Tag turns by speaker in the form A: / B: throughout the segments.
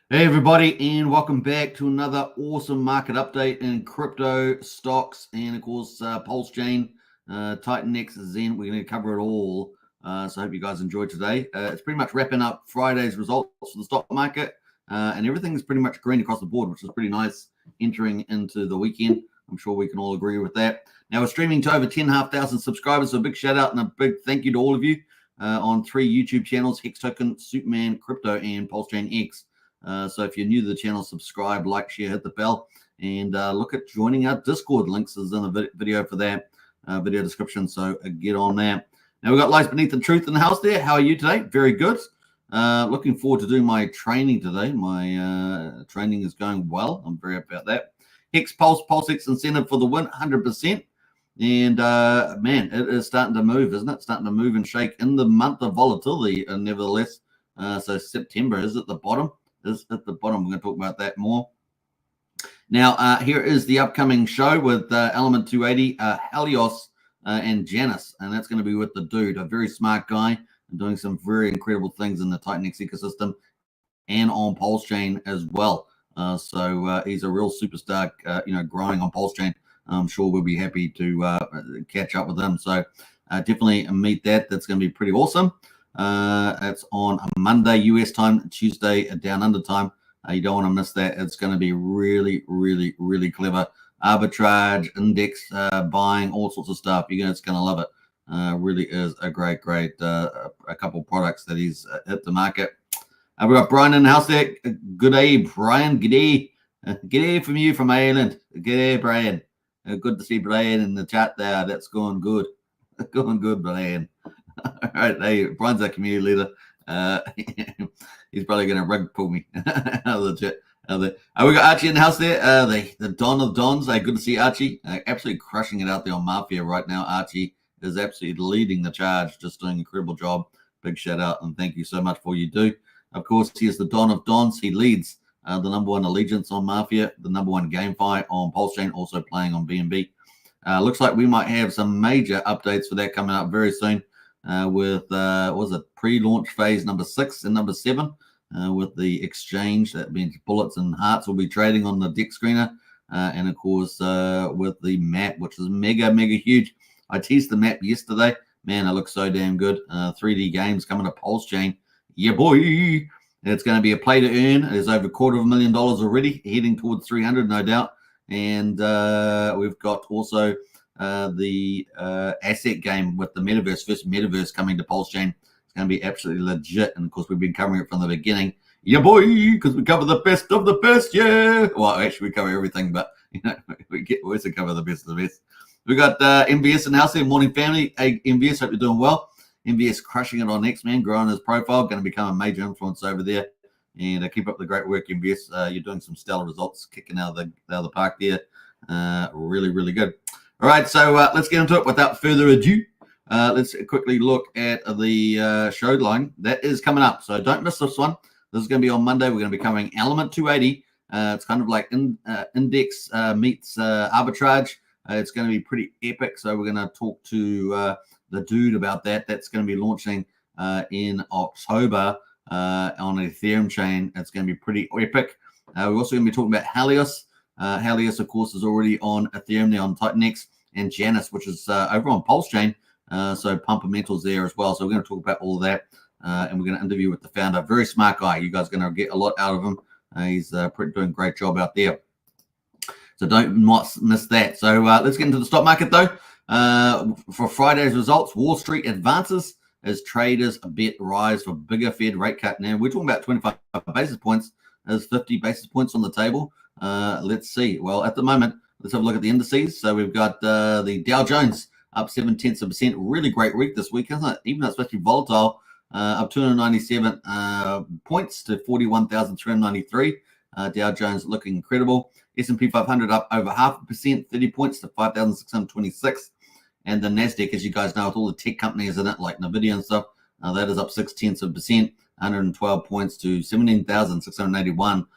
A: Hey everybody, and welcome back to another awesome market update in crypto, stocks, and of course Pulsechain, TitanX, Zen. We're going to cover it all. So I hope you guys enjoyed today. It's pretty much wrapping up Friday's results for the stock market, and everything's pretty much green across the board, which is pretty nice entering into the weekend. I'm sure we can all agree with that. Now we're streaming to over 10,500 subscribers, so a big shout out and a big thank you to all of you on 3 YouTube channels: Hex Token, Superman, Crypto, and Pulsechain X. So if you're new to the channel, subscribe, like, share, hit the bell, and look at joining our Discord. Links is in the video for that video description. So get on that. Now we've got Lies Beneath the Truth in the house there. How are you today? Very good. Looking forward to doing my training today. My training is going well. I'm very happy about that. Hex Pulsex incentive for the win, 100%. And man, it is starting to move, isn't it? Starting to move and shake in the month of volatility, nevertheless. So September is at the bottom. Is at the bottom. We're going to talk about that more. Now, here is the upcoming show with Element 280, Helios, and Janice, and that's going to be with the dude, a very smart guy, and doing some very incredible things in the TitanX ecosystem and on Pulsechain as well. So he's a real superstar, growing on Pulsechain. I'm sure we'll be happy to catch up with him. So definitely meet that. That's going to be pretty awesome. It's on a Monday US time, Tuesday down under time. You don't want to miss that. It's going to be really, really, really clever. Arbitrage, index buying, all sorts of stuff. You're just going to love it. Really is a great, a couple of products that he's hit the market. We've got Brian in the house there. Good day, Brian. G'day. G'day from you from Ireland. G'day, Brian. Good to see Brian in the chat there. That's going good. Going good, Brian. All right, hey, Brian's our community leader. He's probably going to rug pull me out of the chat. We got Archie in the house there. The Don of Dons. Good to see Archie. Absolutely crushing it out there on Mafia right now. Archie is absolutely leading the charge, just doing an incredible job. Big shout out and thank you so much for what you do. Of course, he is the Don of Dons. He leads the #1 allegiance on Mafia, the #1 GameFi on Pulsechain, also playing on BNB. Looks like we might have some major updates for that coming up very soon. With was it pre-launch phase number 6 and number 7 with the exchange. That means bullets and hearts will be trading on the deck screener, and of course with the map, which is mega huge. I teased the map yesterday. Man, it looks so damn good. 3D games coming to Pulsechain. Yeah, boy. It's going to be a play to earn. There's over $250,000 already, heading towards 300, no doubt. And we've got also the asset game with the metaverse, first metaverse coming to Pulsechain. It's going to be absolutely legit, and of course we've been covering it from the beginning. Yeah, boy, because we cover the best of the best. Yeah, well, actually we cover everything, but we also cover the best of the best. We got MVS in the house there. Morning, family. Hey, MVS, hope you're doing well. MVS crushing it on X, man, growing his profile, going to become a major influence over there. And keep up the great work, MVS. You're doing some stellar results, kicking out of the park there. Really good. All right, so let's get into it without further ado. Let's quickly look at the show line. That is coming up, so don't miss this one. This is going to be on Monday. We're going to be covering Element 280. It's kind of like index meets arbitrage. It's going to be pretty epic, so we're going to talk to the dude about that. That's going to be launching in October on Ethereum chain. It's going to be pretty epic. We're also going to be talking about Helios. Helios, of course, is already on Ethereum now on TitanX, and Janice, which is over on Pulsechain. So Pumpermental's there as well. So we're going to talk about all of that, and we're going to interview with the founder. Very smart guy. You guys are going to get a lot out of him. He's doing a great job out there. So don't miss that. So let's get into the stock market, though. For Friday's results, Wall Street advances as traders bet rise for bigger Fed rate cut. Now, we're talking about 25 basis points. There's 50 basis points on the table. Let's see. Well, at the moment, let's have a look at the indices. So we've got the Dow Jones up 0.7%. Really great week this week, isn't it? Even though it's supposed to be volatile, up 297 points to 41,393. Dow Jones looking incredible. S&P 500 up over 0.5%, 30 points to 5,626. And the NASDAQ, as you guys know, with all the tech companies in it, like NVIDIA and stuff, that is up 0.6%, 112 points to 17,681.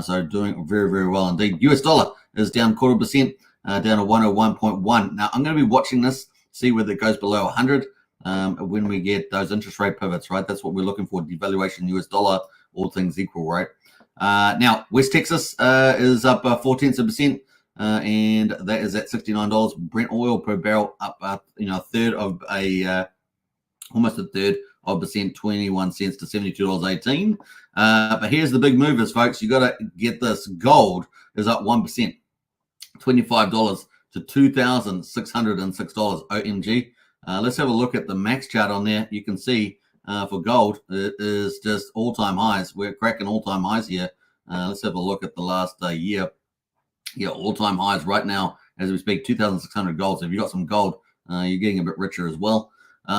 A: So doing very well indeed. US dollar is down 0.25%, down to 101.1. Now, I'm going to be watching this, see whether it goes below 100 when we get those interest rate pivots, right? That's what we're looking for, devaluation US dollar, all things equal, right? Now, West Texas is up 0.4%, and that is at $69. Brent oil per barrel up, a third of almost a third of percent, 21 cents to $72.18. But here's the big movers, folks. You got to get this. Gold is up 1%, $25 to $2,606. OMG. Let's have a look at the max chart on there. You can see for gold, it is just all-time highs. We're cracking all-time highs here. Let's have a look at the last year. Yeah, all-time highs right now as we speak, 2,600 gold. So if you got some gold, you're getting a bit richer as well.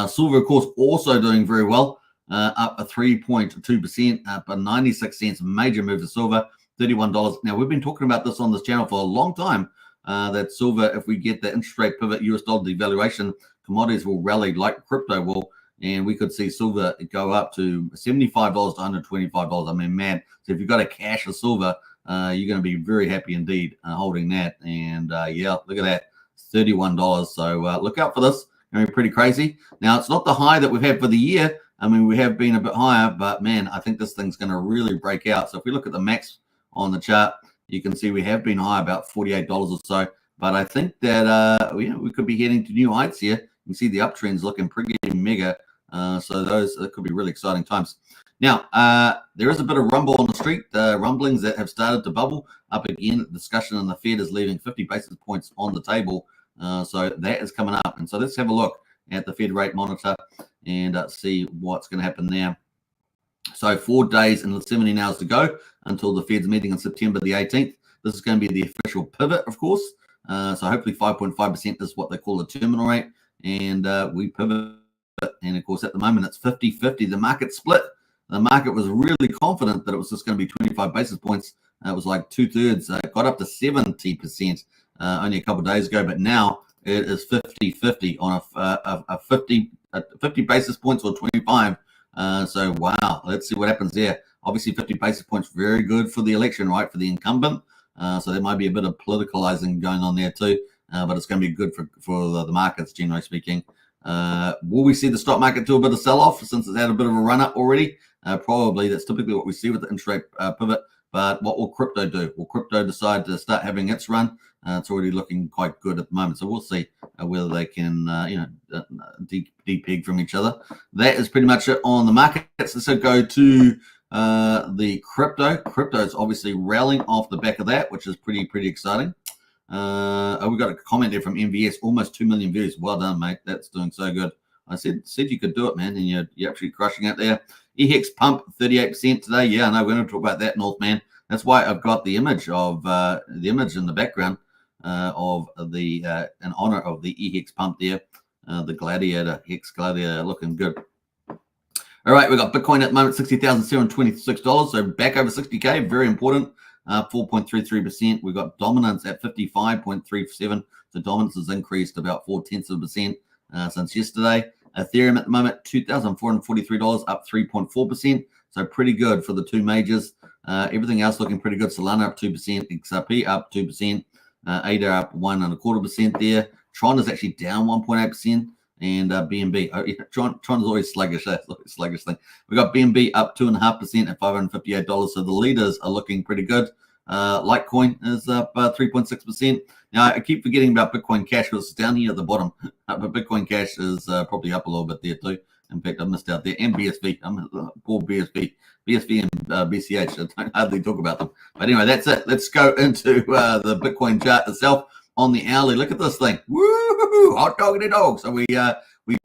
A: Silver, of course, also doing very well, up a 3.2%, up a 96 cents. Major move to silver, $31. Now, we've been talking about this on this channel for a long time, that silver, if we get the interest rate pivot, US dollar devaluation, commodities will rally like crypto will, and we could see silver go up to $75 to $125. I mean, man, so if you've got a cache of silver, you're going to be very happy indeed holding that. And yeah, look at that, $31. So look out for this. Going to be pretty crazy. Now, it's not the high that we've had for the year. I mean, we have been a bit higher, but man, I think this thing's going to really break out. So if we look at the max on the chart, you can see we have been high about $48 or so. But I think that we could be heading to new heights here. You can see the uptrend's looking pretty mega. So that could be really exciting times. Now, there is a bit of rumble on the street, rumblings that have started to bubble up again. Discussion on the Fed is leaving 50 basis points on the table. So that is coming up. And so let's have a look at the Fed rate monitor and see what's going to happen there. So 4 days and 17 hours to go until the Fed's meeting on September the 18th. This is going to be the official pivot, of course. So hopefully 5.5% is what they call the terminal rate. And we pivot. And of course, at the moment, it's 50-50. The market split. The market was really confident that it was just going to be 25 basis points. It was like 2/3. It got up to 70% only a couple of days ago. But now it is 50-50 on a 50 basis points or 25. So, wow, let's see what happens there. Obviously, 50 basis points, very good for the election, right, for the incumbent. So there might be a bit of politicalizing going on there too. But it's going to be good for the markets, generally speaking. Will we see the stock market do a bit of sell-off since it's had a bit of a run-up already? Probably. That's typically what we see with the interest rate pivot. But what will crypto do? Will crypto decide to start having its run? It's already looking quite good at the moment. So we'll see whether they can, de-peg from each other. That is pretty much it on the markets. Let's go to the crypto. Crypto is obviously rallying off the back of that, which is pretty exciting. We got a comment there from MVS, almost 2 million views. Well done, mate. That's doing so good. I said you could do it, man, and you're actually crushing it there. Hex pump 38% today. Yeah, I know we're going to talk about that, Northman. That's why I've got the image of in the background of the in honor of the Hex pump there, the Gladiator Hex Gladiator, looking good. All right, we got Bitcoin at the moment, $60,726. So back over 60K, very important. 4.33%. We've got dominance at 55.37. So dominance has increased about 0.4% since yesterday. Ethereum at the moment, $2,443, up 3.4%. So pretty good for the two majors. Everything else looking pretty good. Solana up 2%, XRP up 2%, ADA up 1.25% there. Tron is actually down 1.8%. And BNB, Tron is always sluggish. That's a sluggish thing. We got BNB up 2.5% at $558. So the leaders are looking pretty good. Litecoin is up 3.6%. Now I keep forgetting about Bitcoin Cash because it's down here at the bottom, but Bitcoin Cash is probably up a little bit there too. In fact, I missed out there. And BSV, poor BSV and BCH. I don't hardly talk about them. But anyway, that's it. Let's go into the Bitcoin chart itself. On the hourly, look at this thing. Woo! Hot doggity dog. So we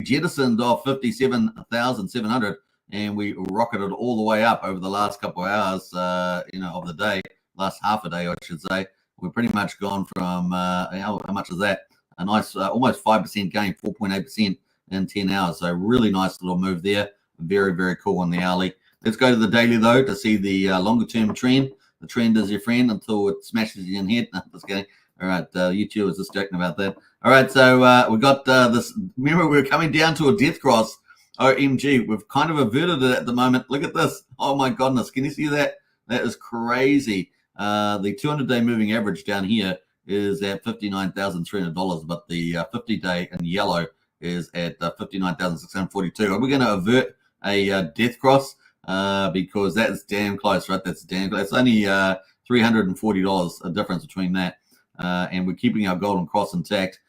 A: jettisoned off 57,700 and we rocketed all the way up over the last couple of hours, of the day, last half a day, I should say. We're pretty much gone from, how much is that? A nice, almost 5% gain, 4.8% in 10 hours. So really nice little move there. Very, very cool on the hourly. Let's go to the daily, though, to see the longer-term trend. The trend is your friend until it smashes you in the head. No, just kidding. All right, YouTube was just joking about that. All right, so we got this. Remember, we were coming down to a death cross. OMG, we've kind of averted it at the moment. Look at this. Oh, my goodness. Can you see that? That is crazy. The 200-day moving average down here is at $59,300, but the 50-day in yellow is at $59,642. Are we going to avert a death cross? because that's damn close, right? That's damn close. It's only $340 a difference between that, and we're keeping our golden cross intact.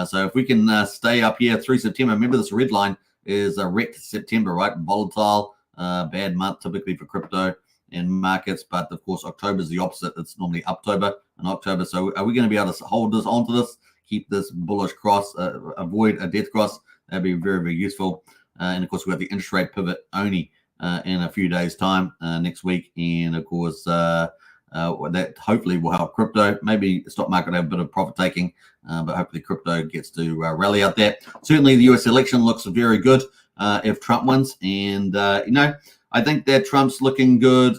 A: So if we can stay up here through September, remember this red line is a wrecked September, right? Volatile, bad month typically for crypto and markets, but of course October is the opposite. It's normally Uptober and October. So are we going to be able to hold this onto this, keep this bullish cross, avoid a death cross? That'd be very, very useful. And of course we have the interest rate pivot only in a few days time next week, and of course that hopefully will help crypto. Maybe the stock market have a bit of profit taking, but hopefully crypto gets to rally out there. Certainly the US election looks very good if Trump wins, and I think that Trump's looking good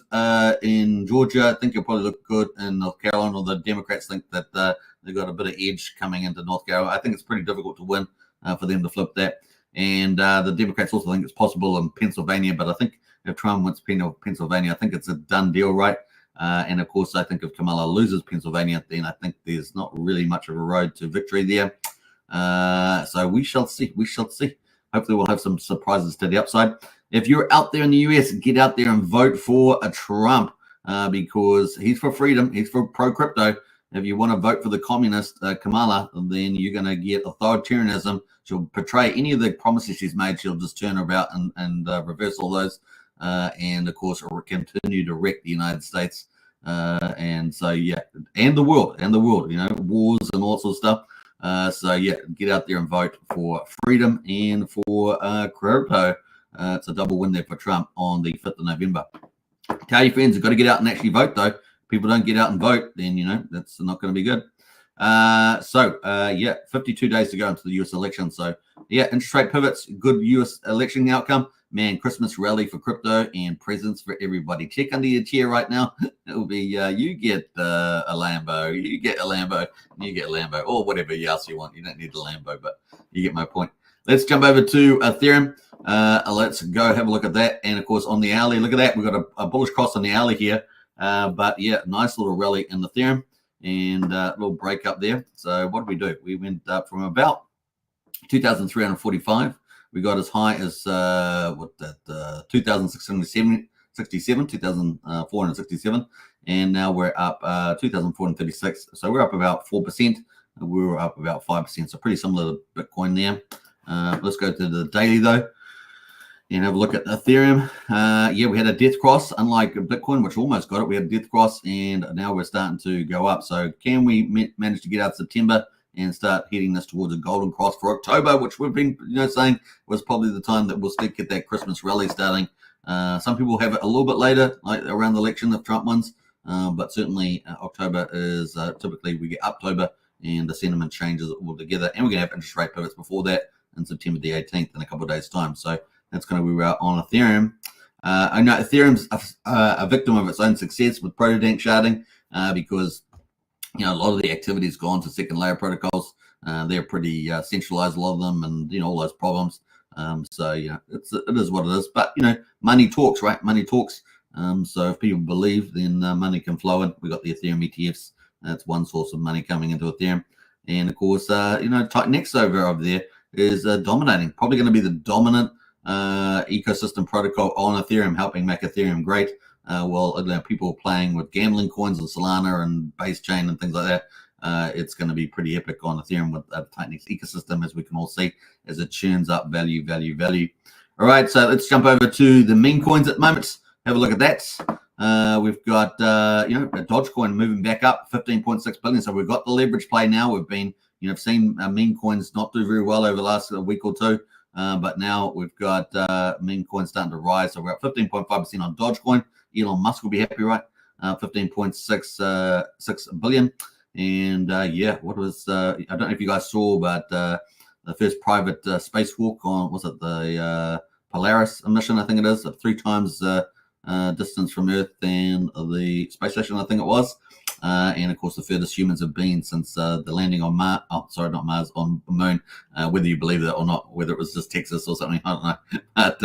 A: in Georgia. I think he'll probably look good in North Carolina. Or the Democrats think that they've got a bit of edge coming into North Carolina. I think it's pretty difficult to win for them to flip that. And the Democrats also think it's possible in Pennsylvania. But I think if Trump wins Pennsylvania, I think it's a done deal, right? And of course, I think if Kamala loses Pennsylvania, then I think there's not really much of a road to victory there. So we shall see. We shall see. Hopefully we'll have some surprises to the upside. If you're out there in the US, get out there and vote for a Trump because he's for freedom. He's for pro-crypto. If you want to vote for the communist Kamala, then you're going to get authoritarianism. She'll portray any of the promises she's made. She'll just turn about and reverse all those. And, of course, continue to wreck the United States. And so, yeah, and the world, wars and all sorts of stuff. So, yeah, get out there and vote for freedom and for crypto. It's a double win there for Trump on the 5th of November. Tell your friends, you've got to get out and actually vote, though. People don't get out and vote, then, that's not going to be good. Yeah, 52 days to go into the U.S. election. So, yeah, interest rate pivots, good U.S. election outcome. Man, Christmas rally for crypto and presents for everybody. Check under your chair right now. It'll be you get a Lambo, you get a Lambo, and you get a Lambo, or whatever else you want. You don't need the Lambo, but you get my point. Let's jump over to Ethereum. Let's go have a look at that. And, of course, on the hourly, look at that. We've got a bullish cross on the hourly here. But, yeah, nice little rally in Ethereum and a little break up there. So what did we do? We went up from about 2,345. We got as high as 2,667, 2,467, and now we're up 2,436. So we're up about 4%. We were up about 5%. So pretty similar to Bitcoin there. Let's go to the daily though and have a look at Ethereum. Yeah, we had a death cross, unlike Bitcoin, which almost got it. We had a death cross, and now we're starting to go up. So can we manage to get out September and start heading this towards a golden cross for October, which we've been saying was probably the time that we'll get that Christmas rally starting. Some people have it a little bit later, like around the election if Trump wins, but certainly October is typically we get Uptober and the sentiment changes altogether, and we're going to have interest rate pivots before that in September the 18th in a couple of days' time. So that's kind of where we are on Ethereum. I know Ethereum's a victim of its own success with proto-dank sharding because a lot of the activity has gone to second layer protocols. They're pretty centralized, a lot of them, and all those problems. So it is what it is. But money talks, right? Money talks. So if people believe, then money can flow in. We got the Ethereum ETFs. That's one source of money coming into Ethereum. And of course, TitanX over there is dominating. Probably going to be the dominant ecosystem protocol on Ethereum, helping make Ethereum great. Well, people playing with gambling coins and Solana and base chain and things like that. It's going to be pretty epic on Ethereum with the TitanX ecosystem, as we can all see, as it churns up value. All right, so let's jump over to the meme coins at the moment. Have a look at that. We've got Dogecoin moving back up 15.6 billion. So we've got the leverage play now. We've been seen meme coins not do very well over the last week or two. But now we've got meme coins starting to rise. So we're at 15.5% on Dogecoin. Elon Musk will be happy, right? 15.6 billion. And what was I don't know if you guys saw, but the first private spacewalk on, was it the Polaris mission? I think it is 3 times distance from Earth than the space station, I think it was. And of course, the furthest humans have been since the landing on Mars. Oh, sorry, not Mars, on the moon. Whether you believe that or not, whether it was just Texas or something, I don't know. But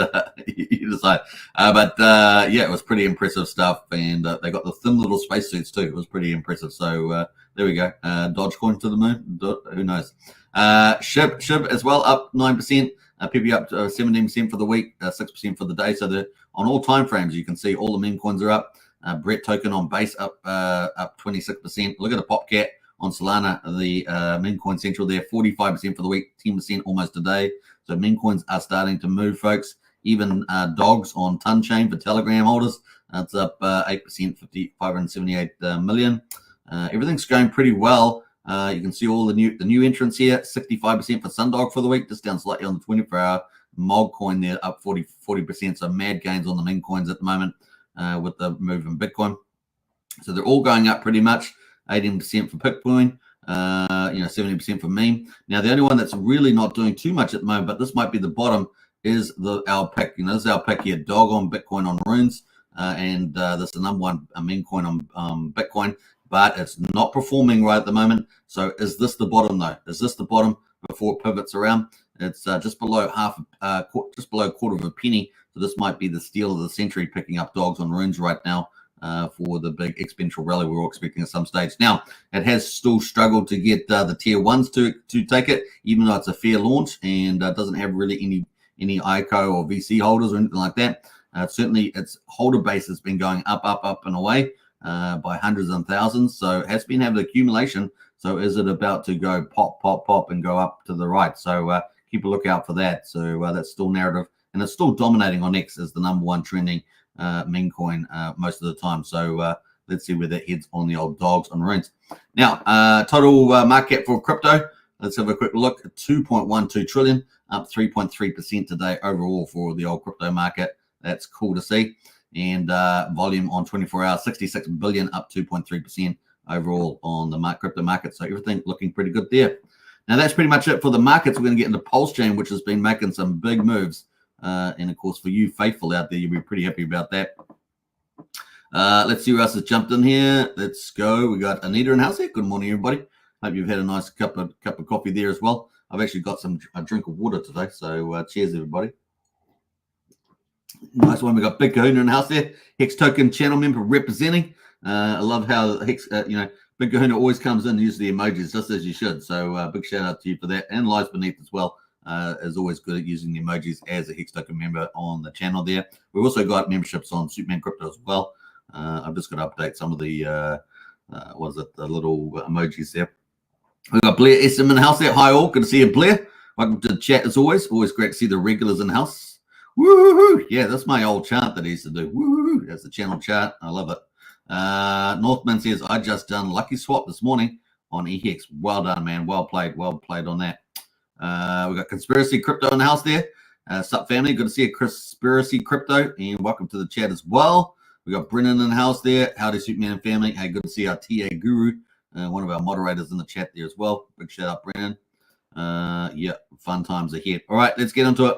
A: you decide. It was pretty impressive stuff, and they got the thin little spacesuits too. It was pretty impressive. So there we go. Dogecoin to the moon. Who knows? SHIB as well, up 9%. PP up 17% for the week, 6% for the day. So on all time frames, you can see all the meme coins are up. Brett token on base up 26%. Look at the Popcat on Solana, the meme coin central there, 45% for the week, 10% almost a day. So meme coins are starting to move, folks. Even dogs on Ton Chain for Telegram holders, it's up 8%, 578 million. Everything's going pretty well. You can see all the new entrants here, 65% for Sundog for the week, just down slightly on the 24-hour. Mog coin there up 40%. So mad gains on the meme coins at the moment with the move in Bitcoin. So they're all going up pretty much. 18% for Bitcoin, 70% for meme. Now the only one that's really not doing too much at the moment, but this might be the bottom, is our pick. This is our pick here, dog on Bitcoin on runes, and this is the number one meme coin on Bitcoin, but it's not performing right at the moment. So is this the bottom though? Is this the bottom before it pivots around? It's just below a quarter of a penny. So this might be the steal of the century, picking up dogs on runes right now for the big exponential rally we're all expecting at some stage. Now, it has still struggled to get the tier ones to take it, even though it's a fair launch and doesn't have really any ICO or VC holders or anything like that. Certainly, its holder base has been going up and away by hundreds and thousands. So it has been having accumulation. So is it about to go pop and go up to the right? So keep a lookout for that. So that's still narrative, and it's still dominating on X as the number one trending meme coin most of the time. So let's see where that heads on the old dogs on runes. Now, total market cap for crypto. Let's have a quick look at 2.12 trillion, up 3.3% today overall for the old crypto market. That's cool to see. And volume on 24 hours, 66 billion, up 2.3% overall on the crypto market. So everything looking pretty good there. Now, that's pretty much it for the markets. We're going to get into Pulsechain, which has been making some big moves. And, of course, for you faithful out there, you'll be pretty happy about that. Let's see who else has jumped in here. Let's go. We got Anita in house here. Good morning, everybody. Hope you've had a nice cup of coffee there as well. I've actually got a drink of water today. So cheers, everybody. Nice one. We got Big Kahuna in house there. Hex Token channel member representing. I love how Hex, Big Kahuna always comes in and uses the emojis just as you should. So big shout out to you for that. And Lies Beneath as well. Is always good at using the emojis as a Hex Token member on the channel there. We've also got memberships on Superman Crypto as well. I've just got to update some of the the little emojis there. We've got Blair SM in the house there. Hi all, good to see you, Blair. Welcome to the chat as always. Always great to see the regulars in the house. Woo-hoo-hoo. Yeah, that's my old chant that I used to do. Woo-hoo-hoo. That's the channel chart. I love it. Northman says, I just done Lucky Swap this morning on EHEX. Well done, man. Well played on that. We got Conspiracy Crypto in the house there. Sup, family? Good to see you, Conspiracy Crypto, and welcome to the chat as well. We got Brennan in the house there. Howdy, Superman family. Hey, good to see our TA Guru, one of our moderators in the chat there as well. Big shout out, Brennan. Yeah, fun times ahead. All right, let's get into it.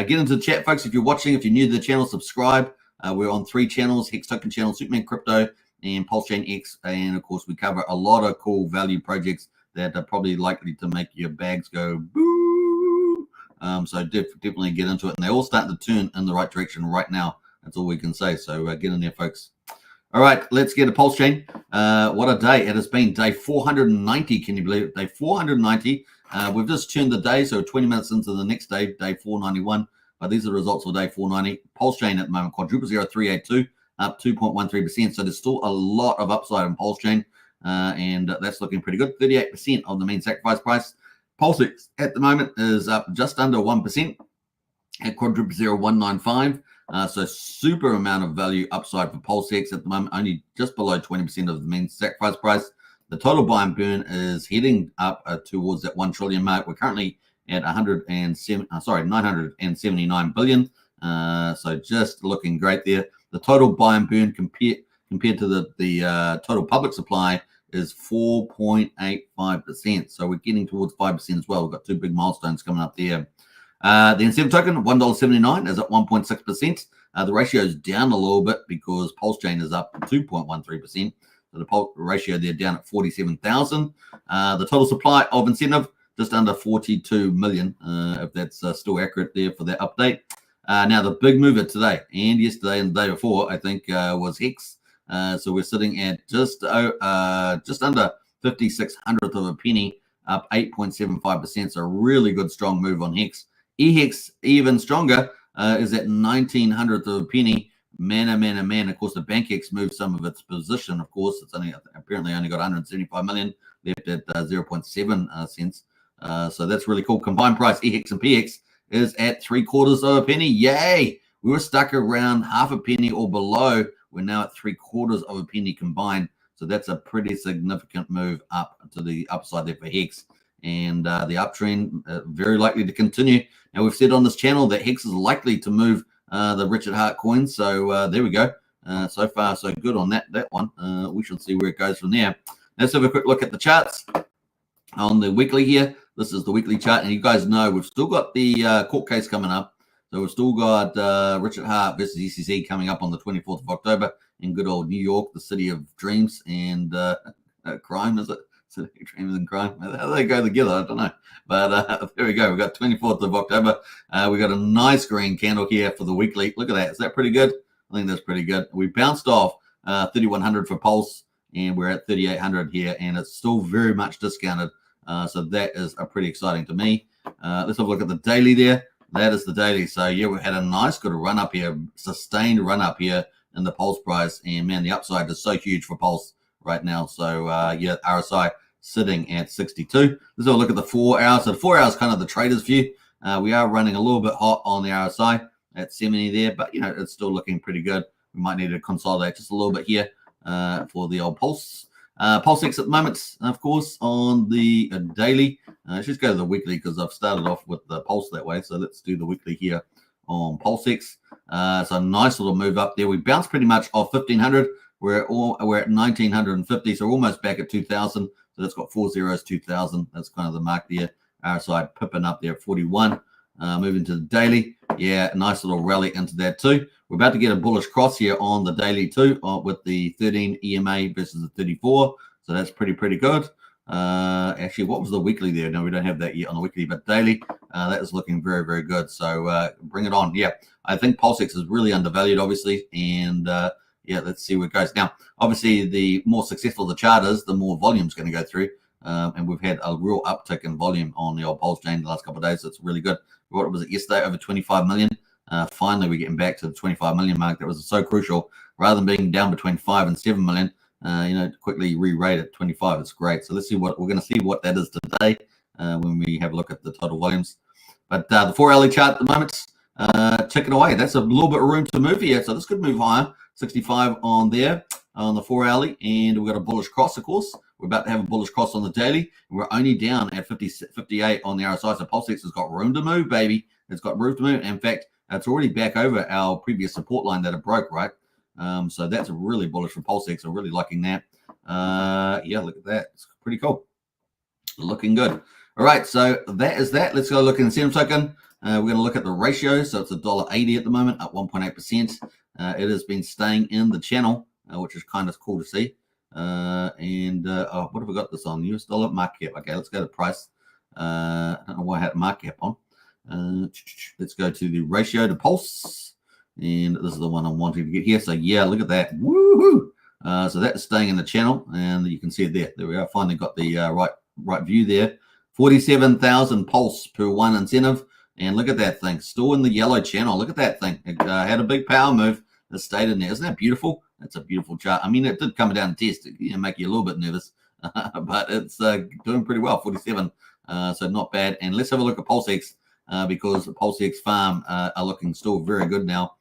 A: Get into the chat, folks. If you're watching, if you're new to the channel, subscribe. We're on 3 channels: Hex Token channel, Superman Crypto, and Pulsechain X. And of course, we cover a lot of cool value projects that are probably likely to make your bags go boo. So definitely get into it. And they're all starting to turn in the right direction right now. That's all we can say. So get in there, folks. All right, let's get a Pulsechain. What a day. It has been day 490. Can you believe it? Day 490. We've just turned the day, so 20 minutes into the next day, day 491. These are the results for day 490. Pulsechain at the moment, quadruple 0382, up 2.13%. So there's still a lot of upside in Pulsechain. And that's looking pretty good. 38% of the main sacrifice price. Pulsex at the moment is up just under 1% at quadruple 0195. So super amount of value upside for Pulsex at the moment, only just below 20% of the main sacrifice price. The total buy and burn is heading up towards that 1 trillion mark. We're currently at 979 billion. So just looking great there. The total buy and burn compared to the total public supply is 4.85%. So we're getting towards 5% as well. We've got 2 big milestones coming up there. The incentive token, $1.79, is at 1.6%. The ratio is down a little bit because Pulsechain is up 2.13%. So the ratio there down at 47,000. The total supply of incentive, just under 42 million, if that's still accurate there for that update. Now, the big mover today and yesterday and the day before, I think, was Hex. So we're sitting at just under 5600th of a penny, up 8.75%. So really good, strong move on Hex. EHEX even stronger, is at 1900th of a penny. Man, oh man, oh man. Of course, the BankX moved some of its position. Of course, it's apparently only got 175 million left at 0.7 cents. So that's really cool. Combined price, EHEX and PX, is at 3/4 of a penny. Yay! We were stuck around half a penny or below. We're now at 3/4 of a penny combined. So that's a pretty significant move up to the upside there for Hex. And the uptrend very likely to continue. Now, we've said on this channel that Hex is likely to move the Richard Hart coin. So there we go. So far, so good on that one. We shall see where it goes from there. Let's have a quick look at the charts on the weekly here. This is the weekly chart. And you guys know we've still got the court case coming up. So we've still got Richard Hart versus ECC coming up on the 24th of October in good old New York, the city of dreams and crime, is it? City of dreams and crime. How do they go together? I don't know. But there we go. We've got 24th of October. We got a nice green candle here for the weekly. Look at that. Is that pretty good? I think that's pretty good. We bounced off 3,100 for Pulse, and we're at 3,800 here, and it's still very much discounted. So that is pretty exciting to me. Let's have a look at the daily there. That is the daily. So, yeah, we had a nice good run up here, sustained run up here in the Pulse price. And, man, the upside is so huge for Pulse right now. So, yeah, RSI sitting at 62. Let's have a look at the 4 hours. So, the 4 hours kind of the trader's view. We are running a little bit hot on the RSI at 70 there. But, you know, it's still looking pretty good. We might need to consolidate just a little bit here for the old Pulse. Pulsechain at the moment, of course, on the daily. Let's just go to the weekly because I've started off with the Pulse that way. So let's do the weekly here on Pulsechain. So a nice little move up there. We bounced pretty much off 1,500. We're at 1,950, so we're almost back at 2,000. So that's got 4 zeros, 2,000. That's kind of the mark there. RSI pipping up there at 41. Moving to the daily. Yeah, a nice little rally into that too. We're about to get a bullish cross here on the daily too with the 13 EMA versus the 34. So that's pretty good. Actually, what was the weekly there? No, we don't have that yet on the weekly, but daily, that is looking very good. So bring it on. Yeah, I think Pulsechain is really undervalued, obviously. And yeah, let's see where it goes. Now, obviously, the more successful the chart is, the more volume is going to go through. And we've had a real uptick in volume on the old Pulsechain the last couple of days. So it's really good. What was it yesterday? Over 25 million. Finally, we're getting back to the 25 million mark. That was so crucial. Rather than being down between 5 and 7 million, you know, quickly re-rate at 25. It's great. So let's see what we're going to see what that is today when we have a look at the total volumes. But the 4 hourly chart at the moment, ticking away. That's a little bit of room to move here. So this could move higher. 65 on there on the 4 hourly, and we've got a bullish cross, of course. We're about to have a bullish cross on the daily. We're only down at 58 on the RSI. So Pulsechain has got room to move, baby. It's got room to move. In fact, it's already back over our previous support line that it broke, right? So that's really bullish for Pulsechain. So really liking that. Yeah, look at that. It's pretty cool. Looking good. All right, so that is that. Let's go look at incentive token. We're going to look at the ratio. So it's $1.80 at the moment, up 1.8%. It has been staying in the channel, which is kind of cool to see. What have we got this on? US dollar market cap. Okay, let's go to price. I don't know why I had market cap on. Let's go to the ratio to Pulse. And this is the one I'm wanting to get here. So yeah, look at that. Woohoo! So that's staying in the channel, and you can see it there. There we are. Finally got the right view there. 47,000 Pulse per one incentive. And look at that thing. Still in the yellow channel. Look at that thing. It had a big power move. It stayed in there. Isn't that beautiful? That's a beautiful chart. I mean, it did come down and test. It make you a little bit nervous. But it's doing pretty well. 47. So not bad. And let's have a look at Pulsechain because Pulsechain farm are looking still very good now.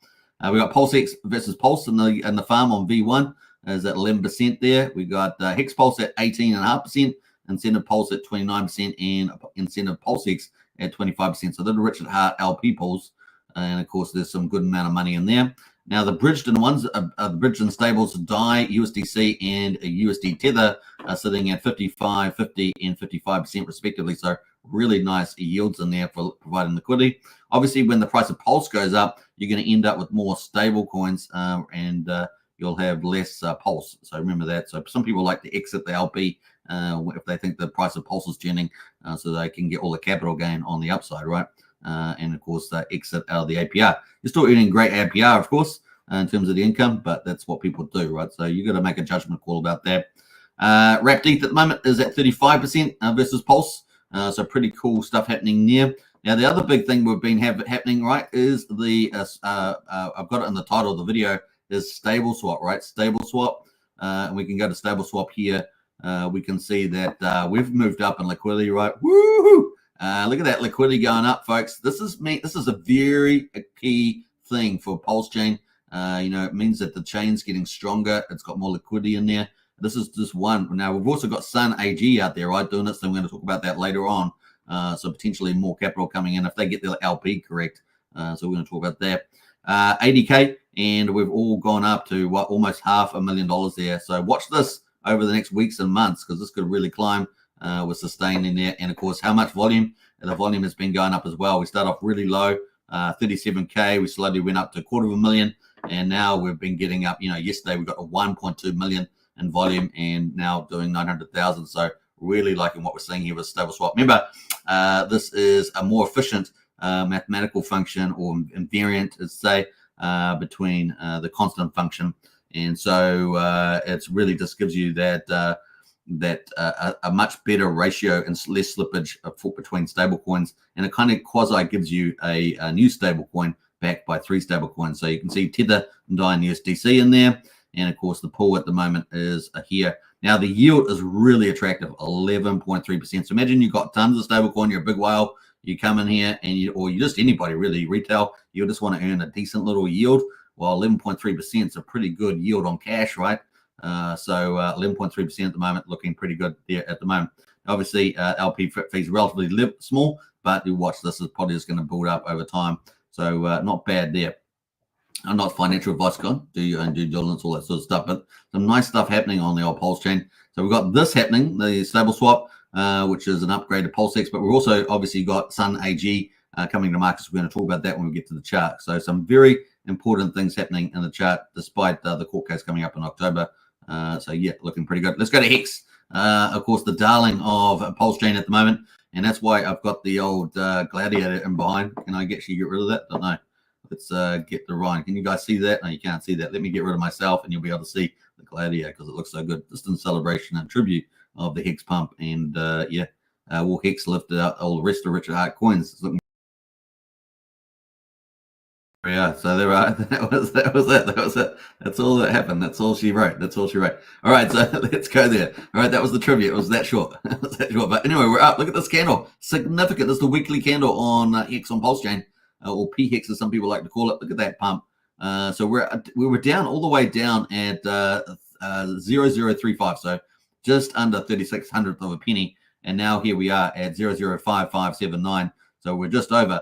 A: We got Pulsechain versus Pulse in the farm on V1 is at 11% there. We got Hex Pulse at 18.5%, incentive Pulse at 29%, and incentive Pulsechain at 25%. So they're the Richard Hart LP pools, and of course there's some good amount of money in there. Now the bridged ones, the bridged and stables, DAI, USDC, and USD Tether are sitting at 55, 50, and 55% respectively. So really nice yields in there for providing liquidity. Obviously, when the price of Pulse goes up, you're going to end up with more stable coins, and you'll have less Pulse. So remember that. So some people like to exit the LP if they think the price of Pulse is tuning, so they can get all the capital gain on the upside, right? And of course, they exit out of the APR. You're still earning great APR, of course, in terms of the income, but that's what people do, right? So you got to make a judgment call about that. Wrapped ETH at the moment is at 35% versus Pulse. So pretty cool stuff happening there. Now, the other big thing we've been happening, right, is the I've got it in the title of the video, is StableSwap, right? StableSwap, and we can go to StableSwap here. We can see that we've moved up in liquidity, right? Woo! Look at that liquidity going up, folks. This is a very key thing for Pulsechain. It means that the chain's getting stronger. It's got more liquidity in there. This is just one. Now, we've also got Sun AG out there, right, doing this. So we're going to talk about that later on. So potentially more capital coming in if they get their LP correct. So we're going to talk about that. 80K, and we've all gone up to almost $500,000 there. So watch this over the next weeks and months, because this could really climb. We're sustaining there. And of course, how much volume? The volume has been going up as well. We start off really low, 37K. We slowly went up to 250,000, and now we've been getting up. Yesterday we got a 1.2 million in volume, and now doing 900,000. So really liking what we're seeing here with StableSwap. Remember, this is a more efficient mathematical function or invariant, let's say, between the constant function. And so it's really just gives you that a much better ratio and less slippage between stable coins, and it kind of quasi gives you a new stable coin backed by 3 stable coins. So you can see Tether and DAI and USDC in there, and of course the pool at the moment is here. Now the yield is really attractive, 11.3%. So imagine you've got tons of stable coin, you're a big whale, you come in here and you just anybody really, retail, you just want to earn a decent little yield. Well, 11.3% is a pretty good yield on cash, right? So 11.3% at the moment, looking pretty good there at the moment. Obviously, LP fees relatively small, but you watch this is probably just going to build up over time. So not bad there. I'm not financial advice guy, do your own due diligence, all that sort of stuff, but some nice stuff happening on the old Pulsechain. So we've got this happening, the StableSwap, which is an upgrade to PulseX, but we've also obviously got Sun AG coming to market. So we're going to talk about that when we get to the chart. So some very important things happening in the chart, despite the court case coming up in October. So yeah, looking pretty good. Let's go to Hex. Of course, the darling of Pulsechain at the moment, and that's why I've got the old Gladiator in behind. Can I actually get rid of that? Don't know. Let's get the Ryan. Can you guys see that? No, you can't see that. Let me get rid of myself, and you'll be able to see the Gladiator because it looks so good. Just in celebration and tribute of the Hex pump, and will Hex lift out all the rest of Richard Hart coins? It's looking. Yeah, so there are. That was it. That's all that happened. That's all she wrote. All right, so let's go there. All right, that was the trivia. It was that short. But anyway, we're up. Look at this candle. Significant. This is the weekly candle on Hex on Pulsechain, or PHEX as some people like to call it. Look at that pump. So we were down all the way down at 0035. So just under 3600th of a penny, and now here we are at 005579. So we're just over.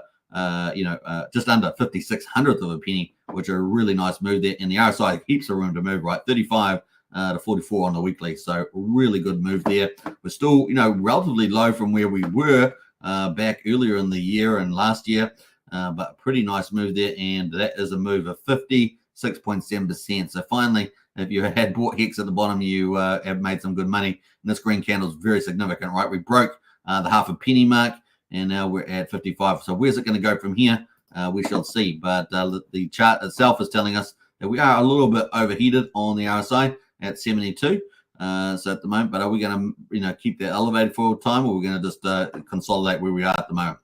A: Just under 5600th of a penny, which are a really nice move there. And the RSI heaps of room to move, right? 35 to 44 on the weekly. So really good move there. We're still, relatively low from where we were back earlier in the year and last year, but pretty nice move there. And that is a move of 56.7%. So finally, if you had bought Hex at the bottom, you have made some good money. And this green candle is very significant, right? We broke the half a penny mark, and now we're at 55. So where's it going to go from here? We shall see. But the chart itself is telling us that we are a little bit overheated on the RSI at 72. So at the moment, but are we going to keep that elevated for a time, or are we going to just consolidate where we are at the moment?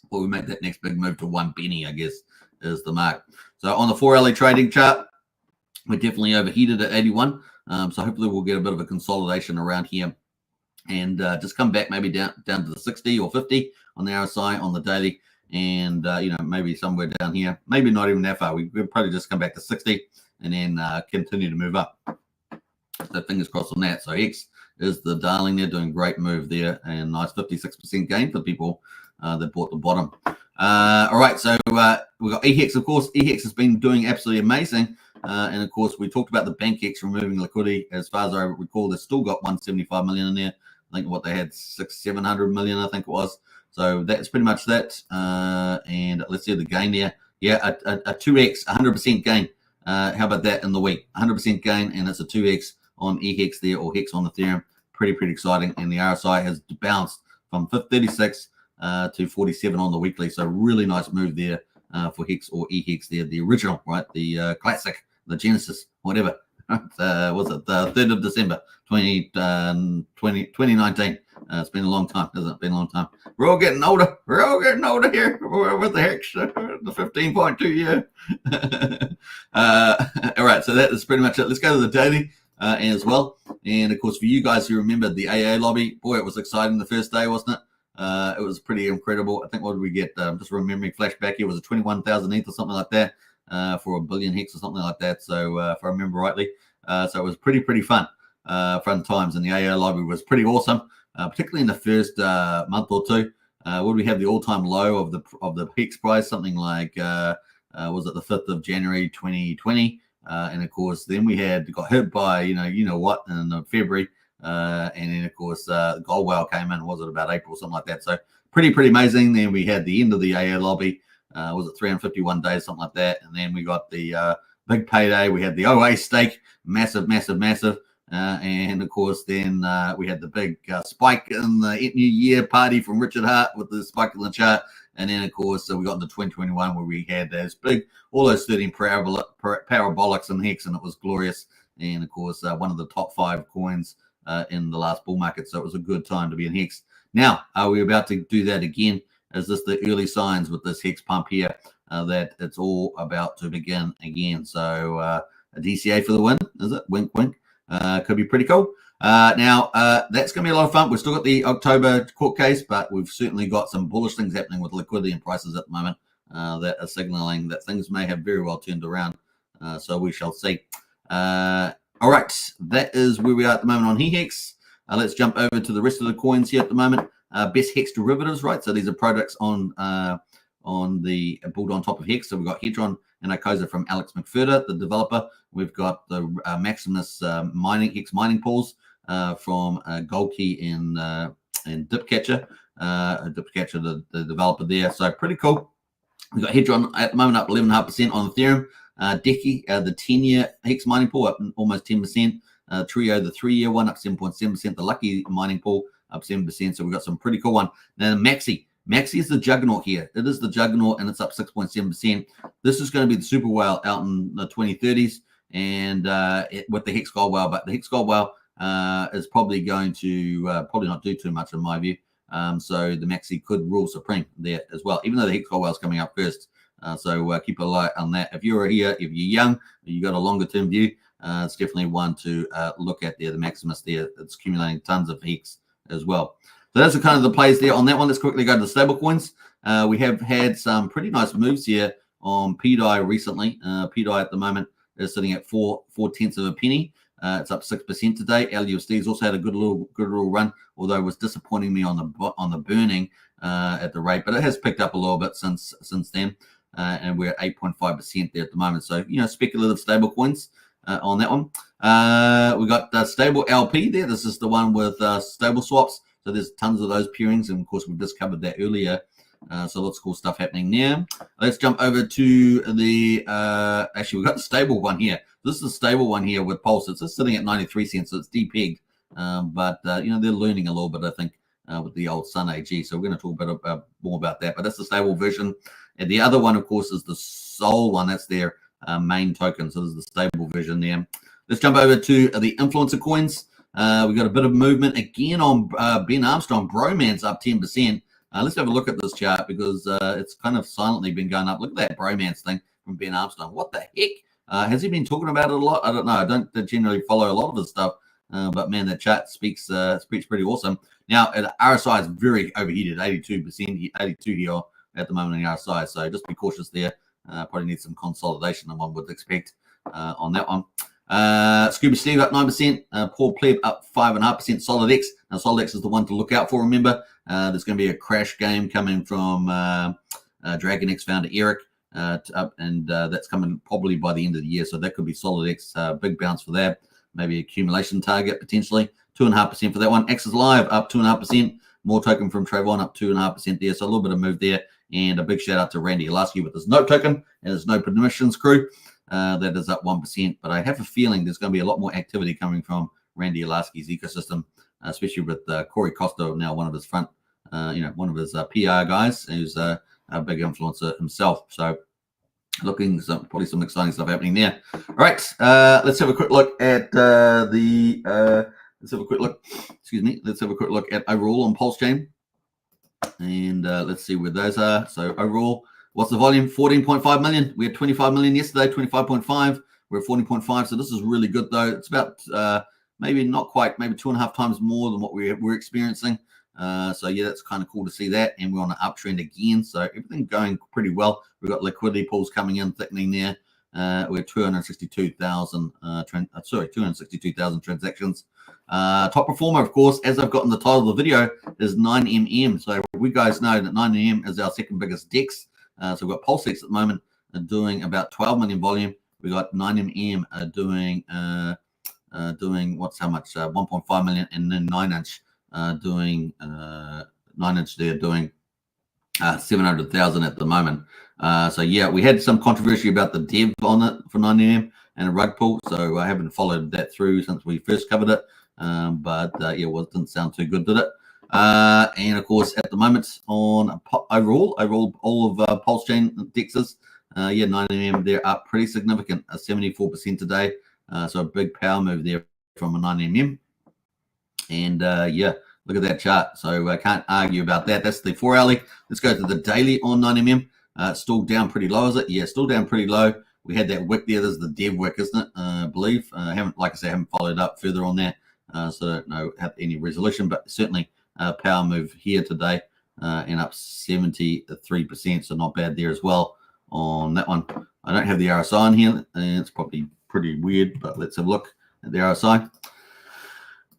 A: Or we make that next big move to 1 penny, I guess, is the mark. So on the 4LA trading chart, we're definitely overheated at 81. So hopefully we'll get a bit of a consolidation around here, and just come back maybe down to the 60 or 50 on the RSI on the daily, and maybe somewhere down here, maybe not even that far. We'll probably just come back to 60 and then continue to move up. So fingers crossed on that. So Hex is the darling there, doing great move there, and nice 56% gain for people that bought the bottom. All right, so we've got EHEX, of course. EHEX has been doing absolutely amazing. And of course, we talked about the BankX removing liquidity. As far as I recall, they've still got 175 million in there. I think they had 700 million, I think it was. So that's pretty much that. And let's see the gain there. Yeah, a 2x, 100% gain. How about that in the week? 100% gain, and it's a 2x on EHEX there, or Hex on Ethereum. Pretty exciting. And the RSI has bounced from 36 to 47 on the weekly. So really nice move there for Hex or EHEX there, the original, right? The classic, the Genesis, whatever. Was it the 3rd of December, 2019? It's been a long time, hasn't it? Been a long time. We're all getting older. We're all getting older here. We're with the Hex, the 15.2 year. All right, so that is pretty much it. Let's go to the daily as well. And of course, for you guys who remember the AA lobby, boy, it was exciting the first day, wasn't it? It was pretty incredible. I think what did we get? Just remembering flashback here was a 21,000 ETH or something like that for a billion Hex or something like that. So if I remember rightly, so it was pretty fun times, and the AA lobby was pretty awesome, particularly in the first month or two. Would we have the all-time low of the Hex price, something like was it the 5th of January 2020? And of course, then we got hit by you know what in February. And then, of course, gold whale came in, was it about April or something like that? So pretty amazing. Then we had the end of the AA lobby, was it 351 days, something like that? And then we got the big payday. We had the OA stake, massive. And, of course, then we had the big spike in the New Year party from Richard Hart with the spike in the chart. And then, of course, we got into 2021 where we had those all those 13 parabolics in Hex, and it was glorious. And, of course, one of the top 5 coins in the last bull market. So it was a good time to be in Hex. Now, are we about to do that again? Is this the early signs with this Hex pump here that it's all about to begin again? So a DCA for the win, is it? Wink, wink. Could be pretty cool. Now, that's going to be a lot of fun. We've still got the October court case, but we've certainly got some bullish things happening with liquidity and prices at the moment that are signaling that things may have very well turned around. So we shall see. All right, that is where we are at the moment on Hex. Let's jump over to the rest of the coins here at the moment. Best Hex derivatives, right? So these are products on the built on top of Hex. So we've got Hedron and Icosa from Alex McFurter, the developer. We've got the Maximus Hex mining pools from Goldkey and Dipcatcher. Dipcatcher, the developer there. So pretty cool. We've got Hedron at the moment up 11.5% on Ethereum. Decky, the 10-year Hex mining pool up almost 10%. Trio, the 3-year one, up 7.7%. The Lucky mining pool up 7%. So we've got some pretty cool one. Then Maxi is the juggernaut here. It is the juggernaut, and it's up 6.7%. This is going to be the super whale out in the 2030s, and with the Hex gold whale. But the Hex gold whale is probably going to probably not do too much in my view. So the Maxi could rule supreme there as well, even though the Hex gold whale is coming up first. So keep a eye on that. If you're here, if you're young, you got a longer term view, it's definitely one to look at there. The Maximus there, it's accumulating tons of Hex as well. So those are kind of the plays there on that one. Let's quickly go to the stable coins. We have had some pretty nice moves here on PDI recently. PDI at the moment is sitting at 4/10 of a penny. It's up 6% today. LUSD has also had a good little run, although it was disappointing me on the burning at the rate, but it has picked up a little bit since then. And we're at 8.5% there at the moment. So, speculative stable coins on that one. We got stable LP there. This is the one with stable swaps. So there's tons of those pairings. And of course, we've just covered that earlier. So lots of cool stuff happening there. Let's jump over to the, actually, we've got the stable one here. This is the stable one here with Pulse. It's just sitting at 93 cents. So it's depegged. But they're learning a little bit, I think, with the old Sun AG. So we're going to talk a bit more about that. But that's the stable version. And the other one, of course, is the Soul one. That's their main token. So this is the stable version there. Let's jump over to the influencer coins. We got a bit of movement again on Ben Armstrong. Bromance up 10%. Let's have a look at this chart because it's kind of silently been going up. Look at that Bromance thing from Ben Armstrong. What the heck? Has he been talking about it a lot? I don't know. I don't generally follow a lot of his stuff. But man, that chart speaks pretty awesome. Now, RSI is very overheated, 82%, 82 here at the moment in the RSI. So just be cautious there. Probably need some consolidation, one would expect on that one. Scuba Steve up 9%. Paul Pleb up 5.5%. SolidX. Now, SolidX is the one to look out for, remember. There's going to be a crash game coming from DragonX founder Eric. And that's coming probably by the end of the year. So that could be SolidX. Big bounce for that. Maybe accumulation target potentially. 2.5% for that one. Axis Live up 2.5%. More token from Trayvon up 2.5% there. So a little bit of move there. And a big shout out to Randy Lasky with his note token and his no permissions crew. That is up 1%. But I have a feeling there's going to be a lot more activity coming from Randy Lasky's ecosystem, especially with Corey Costa now one of his one of his PR guys who's a big influencer himself. So looking probably some exciting stuff happening there. All right, let's have a quick look at the let's have a quick look. Excuse me. Let's have a quick look at overall on Pulsechain. And let's see where those are. So overall, what's the volume? 14.5 million. We had 25 million yesterday, 25.5. We're at 14.5. So this is really good, though. It's about maybe not quite, maybe 2.5 times more than what we're experiencing. So yeah, that's kind of cool to see that. And we're on an uptrend again. So everything going pretty well. We've got liquidity pools coming in, thickening there. We're 262,000 262,000 transactions. Top performer, of course, as I've got in the title of the video, is 9mm. So we guys know that 9mm is our second biggest DEX. So we've got Pulsechain at the moment doing about 12 million volume. We got 9mm doing what's how much 1.5 million, and then 9-inch doing 9-inch there doing 700,000 at the moment. So yeah, we had some controversy about the dev on it for 9mm and a rug pull, so I haven't followed that through since we first covered it. But yeah, well, it didn't sound too good, did it? And of course, at the moment on overall all of Pulsechain DEXs, yeah, 9mm they're up pretty significant, 74% today. So a big power move there from a 9mm. And yeah, look at that chart. So I can't argue about that. That's the 4-hourly. Let's go to the daily on 9mm. Still down pretty low, is it? Yeah, still down pretty low. We had that wick there. There's the dev wick, isn't it? I believe. Haven't, like I say, haven't followed up further on that. So I don't know have any resolution, but certainly power move here today and up 73%. So not bad there as well on that one. I don't have the RSI on here, and it's probably pretty weird, but let's have a look at the RSI.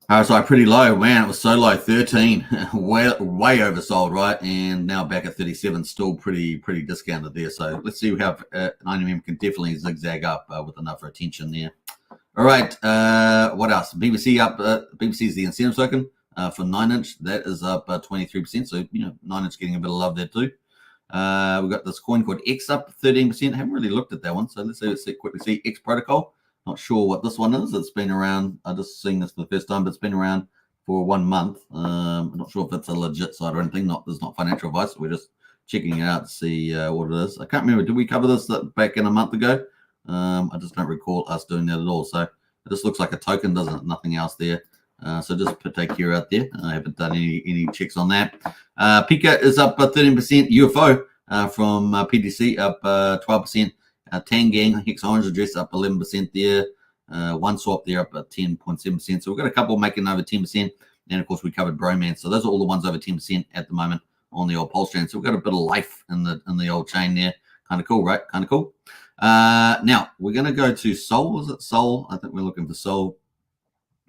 A: RSI pretty low, man. It was so low, 13, way oversold, right? And now back at 37, still pretty discounted there. So let's see how 9mm can definitely zigzag up with enough retention there. All right, what else? BBC up. BBC is the incentive token for 9-inch. That is up 23%. So 9-inch getting a bit of love there too. We've got this coin called X up 13%. Haven't really looked at that one, so let's quickly see X protocol. Not sure what this one is. It's been around. I just seen this for the first time, but it's been around for 1 month. I'm not sure if it's a legit site or anything. There's not financial advice. We're just checking it out to see what it is. I can't remember. Did we cover this back in a month ago? I just don't recall us doing that at all. So it just looks like a token, doesn't it? Nothing else there. So just take care out there. I haven't done any checks on that. Pika is up 13%. UFO from PDC up 12%. Tangang, Hex Orange address up 11% there. OneSwap there up at 10.7%. So we've got a couple making over 10%. And of course, we covered Bromance. So those are all the ones over 10% at the moment on the old Pulsechain. So we've got a bit of life in the old chain there. Kind of cool, right? Kind of cool. Now we're going to go to Sol. Is it Sol? I think we're looking for Sol.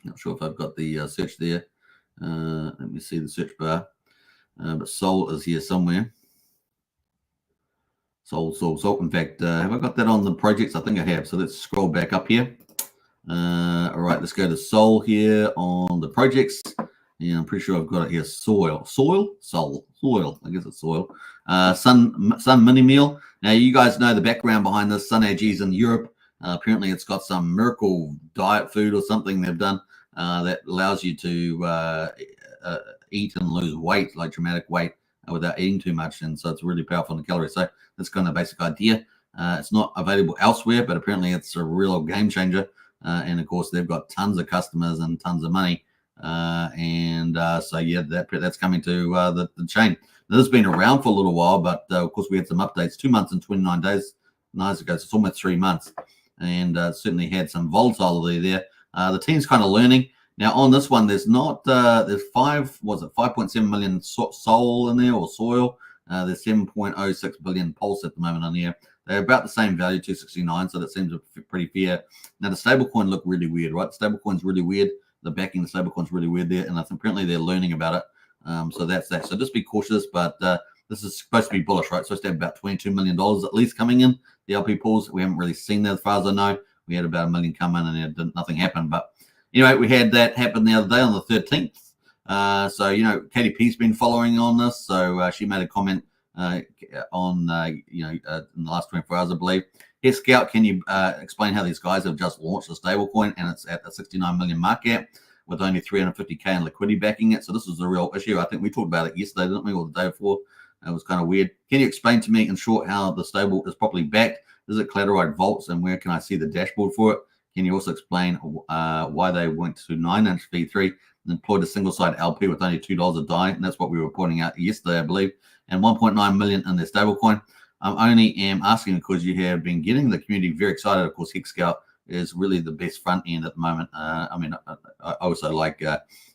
A: Not sure if I've got the search there. Let me see the search bar. But Sol is here somewhere. Sol. In fact, have I got that on the projects? I think I have. So let's scroll back up here. All right, let's go to Sol here on the projects. Yeah, I'm pretty sure I've got it here. Soil. I guess it's soil. Sun mini meal. Now you guys know the background behind this. Sun AG's in Europe. Apparently, it's got some miracle diet food or something they've done that allows you to eat and lose weight, like dramatic weight, without eating too much. And so it's really powerful in the calories. So that's kind of basic idea. It's not available elsewhere, but apparently it's a real game changer. And of course, they've got tons of customers and tons of money. So yeah, that's coming to the chain. Now, this has been around for a little while, but of course we had some updates 2 months and 29 days ago. So it's almost 3 months, and certainly had some volatility there. The team's kind of learning. Now on this one, there's 5.7 million Sol in there, or soil. There's 7.06 billion Pulse at the moment on here. They're about the same value, 269. So that seems pretty fair. Now the stablecoin look really weird, right? The stablecoin's really weird. The backing the stablecoin's really weird there, and I think apparently they're learning about it. So that's that. So just be cautious, but this is supposed to be bullish, right? So it's about $22 million at least coming in the LP pools. We haven't really seen that as far as I know. We had about $1 million come in, and nothing happened. But anyway, we had that happen the other day on the 13th. So KDP's been following on this. So she made a comment on in the last 24 hours, I believe. Here, Scout, can you explain how these guys have just launched a stablecoin and it's at a 69 million market with only 350K in liquidity backing it? So this is a real issue. I think we talked about it yesterday, didn't we, or the day before? It was kind of weird. Can you explain to me in short how the stable is properly backed? Is it collateralized vaults, and where can I see the dashboard for it? Can you also explain why they went to 9-inch V3 and employed a single-side LP with only $2 a DAI? And that's what we were pointing out yesterday, I believe, and 1.9 million in their stablecoin. I only am asking because you have been getting the community very excited. Of course, Hex Scout is really the best front end at the moment. I also like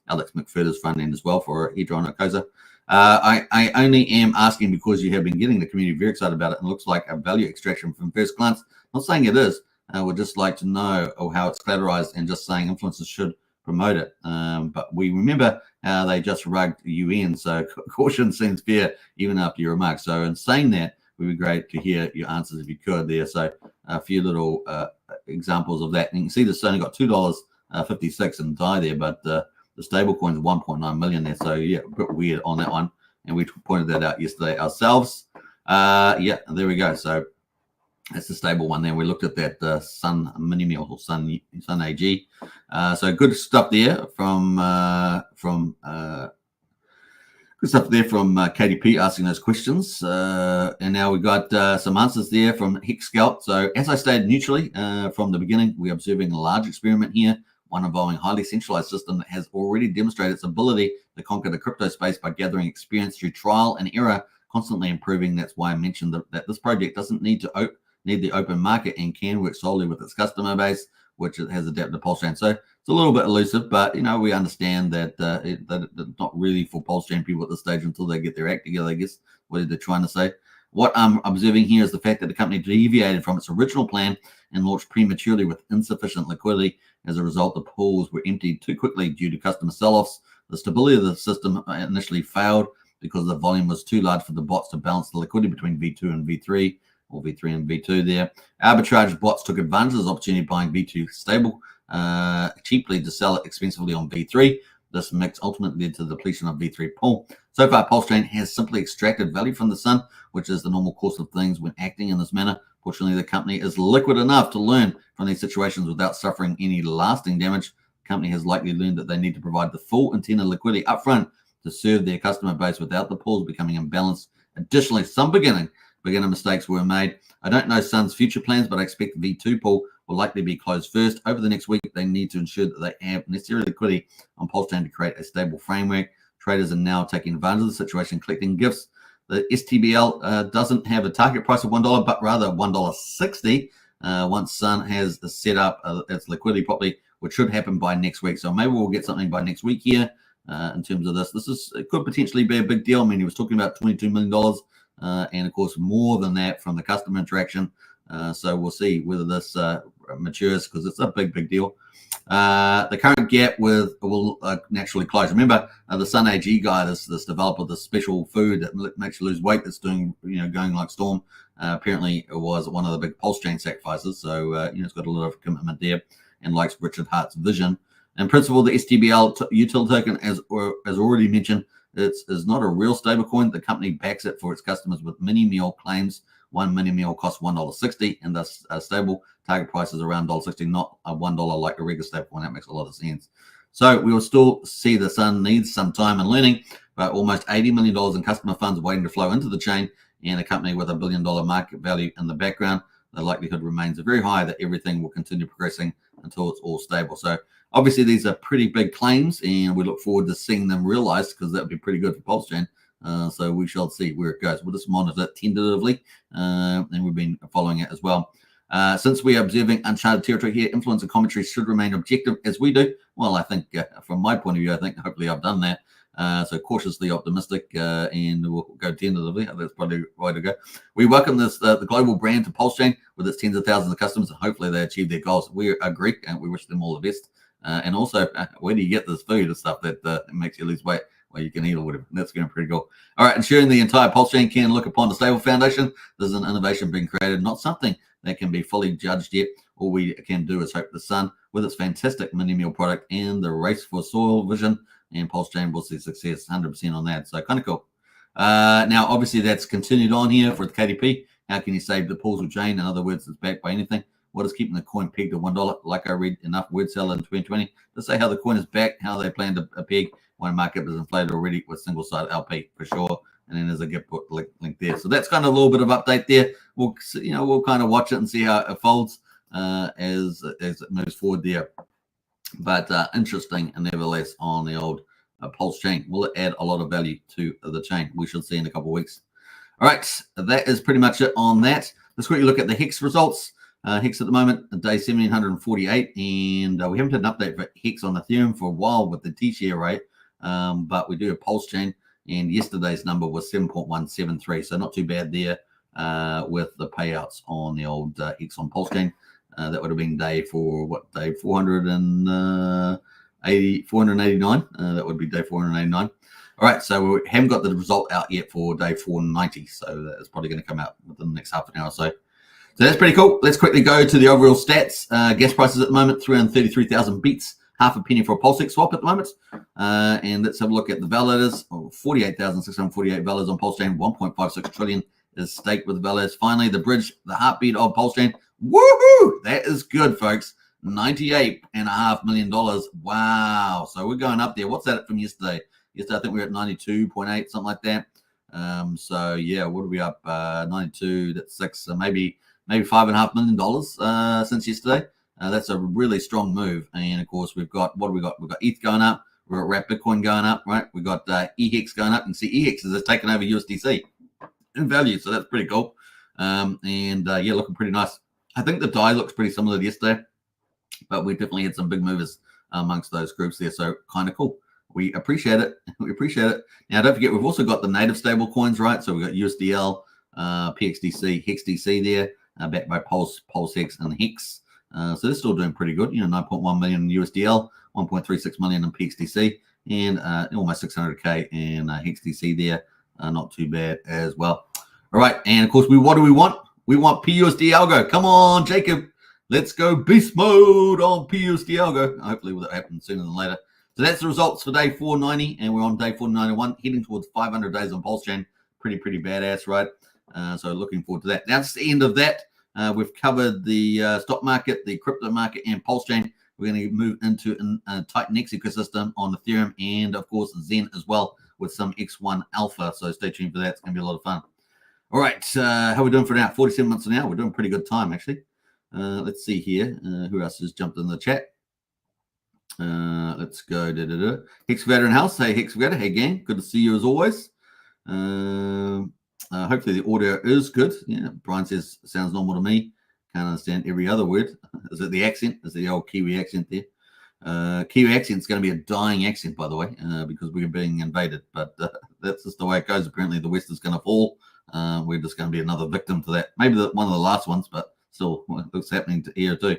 A: Alex McFurder's front end as well for Hedron Okoza. I only am asking because you have been getting the community very excited about it and it looks like a value extraction from first glance. Not saying it is. We'd just like to know how it's collateralized and just saying influencers should promote it. But we remember how they just rugged UN, so caution seems fair even after your remarks. So in saying that, it would be great to hear your answers if you could there. So a few little examples of that. And you can see this only got $2.56 in DAI there, but the stable coin is 1.9 million there. So yeah, a bit weird on that one. And we pointed that out yesterday ourselves. Yeah, there we go. So that's the stable one there. We looked at that Sun Mini Meal or Sun AG. So good stuff there from good stuff there from KDP asking those questions. And now we got some answers there from Hex Scout. So as I stated neutrally from the beginning, we're observing a large experiment here, one involving a highly centralized system that has already demonstrated its ability to conquer the crypto space by gathering experience through trial and error, constantly improving. That's why I mentioned that this project doesn't need the open market and can work solely with its customer base, which it has adapted to Pulsechain. So it's a little bit elusive, but we understand that it's not really for Pulsechain people at this stage until they get their act together, I guess, what they're trying to say. What I'm observing here is the fact that the company deviated from its original plan and launched prematurely with insufficient liquidity. As a result, the pools were emptied too quickly due to customer sell-offs. The stability of the system initially failed because the volume was too large for the bots to balance the liquidity between V2 and V3, or V3 and V2 there. Arbitrage bots took advantage of this opportunity, buying V2 stable cheaply to sell it expensively on V3. This mix ultimately led to the depletion of V3 pool. So far, Pulsechain has simply extracted value from the sun, which is the normal course of things when acting in this manner. Fortunately, the company is liquid enough to learn from these situations without suffering any lasting damage. The company has likely learned that they need to provide the full intended liquidity upfront to serve their customer base without the pools becoming imbalanced. Additionally, some beginner mistakes were made. I don't know Sun's future plans, but I expect the V2 pool will likely be closed first. Over the next week, they need to ensure that they have necessary liquidity on Pulsechain to create a stable framework. Traders are now taking advantage of the situation, collecting gifts. The STBL doesn't have a target price of $1, but rather $1.60 once Sun has set up its liquidity properly, which should happen by next week. So maybe we'll get something by next week here in terms of this. It could potentially be a big deal. I mean, he was talking about $22 million. And of course, more than that from the customer interaction. So we'll see whether this matures because it's a big deal. The current gap will naturally close. Remember, the Sun AG guy, this developer, this special food that makes you lose weight, that's doing going like storm. Apparently, it was one of the big Pulsechain sacrifices. So it's got a lot of commitment there, and likes Richard Hart's vision. In principle, the STBL util token, as already mentioned, is not a real stablecoin. The company backs it for its customers with mini meal claims. One mini meal costs $1.60, and thus stable target price is around $1.60, not a $1 like a regular stablecoin. That makes a lot of sense. So we will still see the Sun needs some time and learning, but almost $80 million in customer funds waiting to flow into the chain, and a company with $1 billion market value in the background. The likelihood remains very high that everything will continue progressing until it's all stable. So obviously, these are pretty big claims, and we look forward to seeing them realized because that would be pretty good for Pulsechain. So we shall see where it goes. We'll just monitor it tentatively, and we've been following it as well. Since we are observing uncharted territory here, influence and commentary should remain objective as we do. Well, I think from my point of view, I think hopefully I've done that. So cautiously optimistic, and we'll go tentatively. That's probably the way to go. We welcome the global brand to Pulsechain with its tens of thousands of customers, and hopefully they achieve their goals. We agree, and we wish them all the best. And also, where do you get this food and stuff that makes you lose weight? Well, you can eat or whatever. That's going pretty cool. All right, ensuring the entire Pulsechain can look upon a stable foundation. There's an innovation being created, not something that can be fully judged yet. All we can do is hope the Sun, with its fantastic mini meal product and the race for soil vision, and Pulsechain will see success 100% on that. So kind of cool. Now, obviously, that's continued on here for the KDP. How can you save the pools with chain? In other words, it's backed by anything. What is keeping the coin pegged to $1? Like I read enough word salad in 2020 to say how the coin is backed, how they plan to peg when market is inflated already with single-side LP for sure. And then there's a gift link there. So that's kind of a little bit of update there. We'll kind of watch it and see how it folds. as it moves forward there. But interesting, and nevertheless, on the old Pulse chain. Will it add a lot of value to the chain? We should see in a couple of weeks. All right, that is pretty much it on that. Let's quickly look at the Hex results. Hex at the moment, day 1748, and we haven't had an update for Hex on Ethereum for a while with the T-share rate, but we do have Pulse chain, and yesterday's number was 7.173, so not too bad there with the payouts on the old Hex on Pulse chain. That would have been day 489. That would be day 489. All right, so we haven't got the result out yet for day 490, so that's probably going to come out within the next half an hour or so. So that's pretty cool. Let's quickly go to the overall stats. Gas prices at the moment, 333,000 beats, half a penny for a Pulsechain swap at the moment. And let's have a look at the validators. 48,648 validators on Pulsechain, 1.56 trillion is staked with the validators. Finally, the bridge, the heartbeat of Pulsechain. Woohoo! That is good, folks. $98.5 million. Wow. So we're going up there. What's that from yesterday? Yesterday, I think we were at 92.8, something like that. So yeah, what are we up? 92, that's 6, so maybe $5.5 million since yesterday. That's a really strong move. And of course, we've got, what have we got? We've got ETH going up. We've got Wrap Bitcoin going up, right? We've got EHEX going up. You can see EHEX has taken over USDC in value, so that's pretty cool. Yeah, looking pretty nice. I think the DAI looks pretty similar to yesterday, but we definitely had some big movers amongst those groups there, so kind of cool. We appreciate it. We appreciate it. Now, don't forget, we've also got the native stable coins, right? So we've got USDL, PXDC, HexDC there, backed by PulseHex and Hex. So they're still doing pretty good. 9.1 million in USDL, 1.36 million in PXDC, and almost 600K in HexDC there. Not too bad as well. All right, and of course, what do we want? We want PUSD algo. Come on, Jacob. Let's go beast mode on PUSD algo. Hopefully, will that happen sooner than later. So that's the results for day 490, and we're on day 491, heading towards 500 days on Pulse Chain. Pretty badass, right? So looking forward to that. Now, that's the end of that. We've covered the stock market, the crypto market, and Pulse Chain. We're going to move into a TitanX ecosystem on Ethereum and, of course, Zen as well with some X1 Alpha. So stay tuned for that. It's going to be a lot of fun. All right, how are we doing for now? 47 minutes an hour. We're doing pretty good time, actually. Let's see here. Who else has jumped in the chat? Let's go. Hex Veteran House. Hey, Hex Veteran. Hey, gang. Good to see you as always. Hopefully the audio is good. Yeah, Brian says sounds normal to me. Can't understand every other word. Is it the accent? Is it the old Kiwi accent there? Kiwi accent's going to be a dying accent, by the way, because we're being invaded. But that's just the way it goes. Apparently the West is going to fall. We're just going to be another victim to that. Maybe one of the last ones, but still, looks happening here too.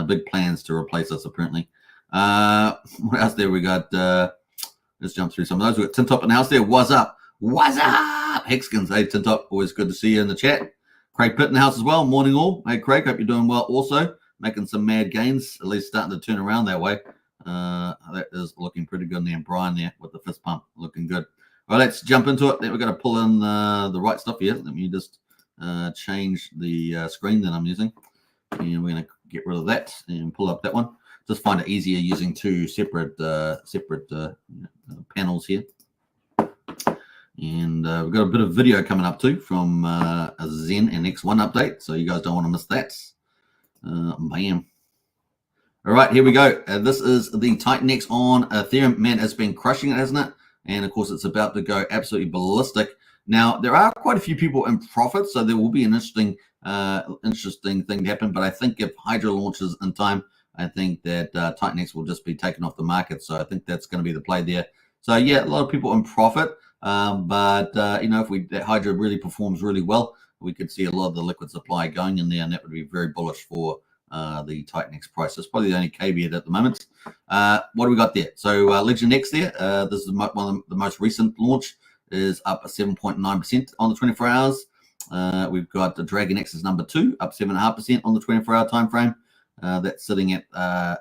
A: Big plans to replace us, apparently. What else there we got? Let's jump through some of those. We've got Tintop in the house there. What's up? What's up? Hexkins. Hey, Tintop. Always good to see you in the chat. Craig Pitt in the house as well. Morning all. Hey, Craig. Hope you're doing well also. Making some mad gains. At least starting to turn around that way. That is looking pretty good. And then Brian there with the fist pump. Looking good. All right, let's jump into it. Then we're going to pull in the right stuff here. Let me just change the screen that I'm using. And we're going to get rid of that and pull up that one. Just find it easier using two separate panels here. And we've got a bit of video coming up too from a Zen and X1 update, so you guys don't want to miss that. Bam. All right, here we go. This is the TitanX on Ethereum. Man, it's been crushing it, hasn't it? And of course, it's about to go absolutely ballistic. Now, there are quite a few people in profit, so there will be an interesting thing to happen. But I think if Hydra launches in time, I think that TitanX will just be taken off the market. So I think that's going to be the play there. So yeah, a lot of people in profit. But if that Hydra really performs really well, we could see a lot of the liquid supply going in there, and that would be very bullish for the TitanX price. That's probably the only caveat at the moment. What do we got there? So Legend X there. This is one of the most recent launch. Is up 7.9% on the 24 hours. We've got the Dragon X is number 2, up 7.5% on the 24-hour time frame. That's sitting at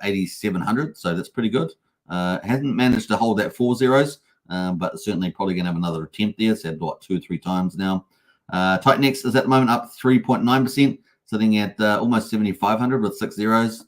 A: 8,700, so that's pretty good. Hasn't managed to hold that 4 zeros, but certainly probably going to have another attempt there. So, 2 or 3 times now. TitanX is at the moment up 3.9%, sitting at almost 7,500 with 6 zeros.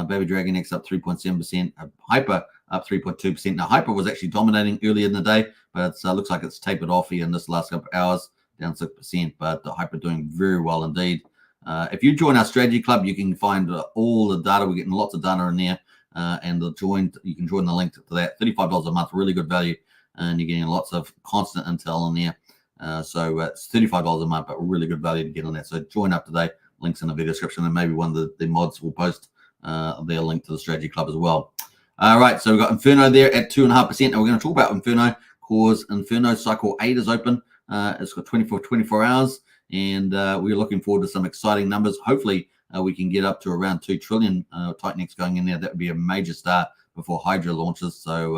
A: Baby Dragon X up 3.7%. Hyper up 3.2%. Now, Hyper was actually dominating earlier in the day, but it looks like it's tapered off here in this last couple of hours, down 6%. But the Hyper doing very well indeed. If you join our strategy club, you can find all the data. We're getting lots of data in there, and you can join the link to that. $35 a month, really good value, and you're getting lots of constant intel in there. So it's $35 a month, but really good value to get on that. So join up today. Links in the video description, and maybe one of the mods will post their link to the strategy club as well. All right, so we've got Inferno there at 2.5%, and we're going to talk about Inferno because Inferno cycle 8 is open. It's got 24 hours, and we're looking forward to some exciting numbers. Hopefully, we can get up to around 2 trillion TitanX going in there. That would be a major start before Hydra launches. So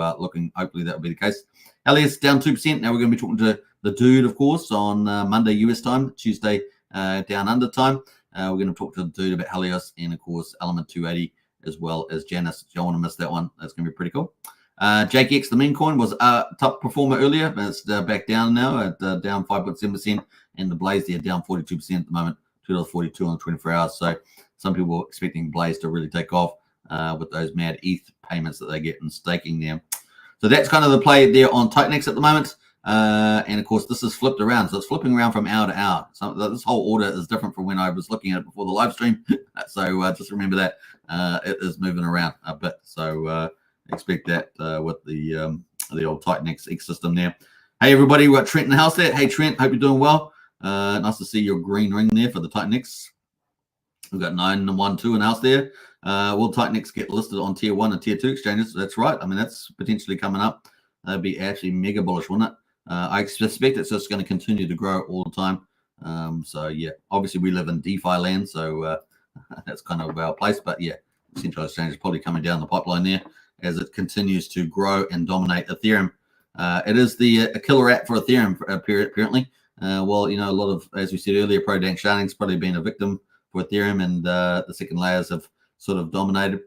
A: hopefully that will be the case. Helios down 2%. Now we're going to be talking to the dude, of course, on Monday US time, Tuesday down under time. We're going to talk to the dude about Helios and, of course, Element 280 as well as Janus. You don't want to miss that one. That's going to be pretty cool. JKX, the meme coin, was a top performer earlier, but it's back down now at down 5.7%. And the Blaze there down 42% at the moment, $2.42 on 24 hours. So some people are expecting Blaze to really take off with those mad ETH payments that they get in staking there. So that's kind of the play there on TitanX at the moment. And of course, this is flipped around. So it's flipping around from hour to hour. So this whole order is different from when I was looking at it before the live stream. So just remember that it is moving around a bit. So expect that with the old TitanX ecosystem there. Hey, everybody, we've got Trent in the house there. Hey, Trent, hope you're doing well. Nice to see your green ring there for the TitanX. We've got 912 in the house there. Will TitanX get listed on tier 1 and tier 2 exchanges? That's right. I mean, that's potentially coming up. That'd be actually mega bullish, wouldn't it? I suspect it's just going to continue to grow all the time. So, yeah, obviously we live in DeFi land, so that's kind of our place. But, yeah, centralized exchange is probably coming down the pipeline there as it continues to grow and dominate Ethereum. It is a killer app for Ethereum, apparently. Well, you know, a lot of, as we said earlier, Pro-Dank sharding's probably been a victim for Ethereum, and the second layers have sort of dominated,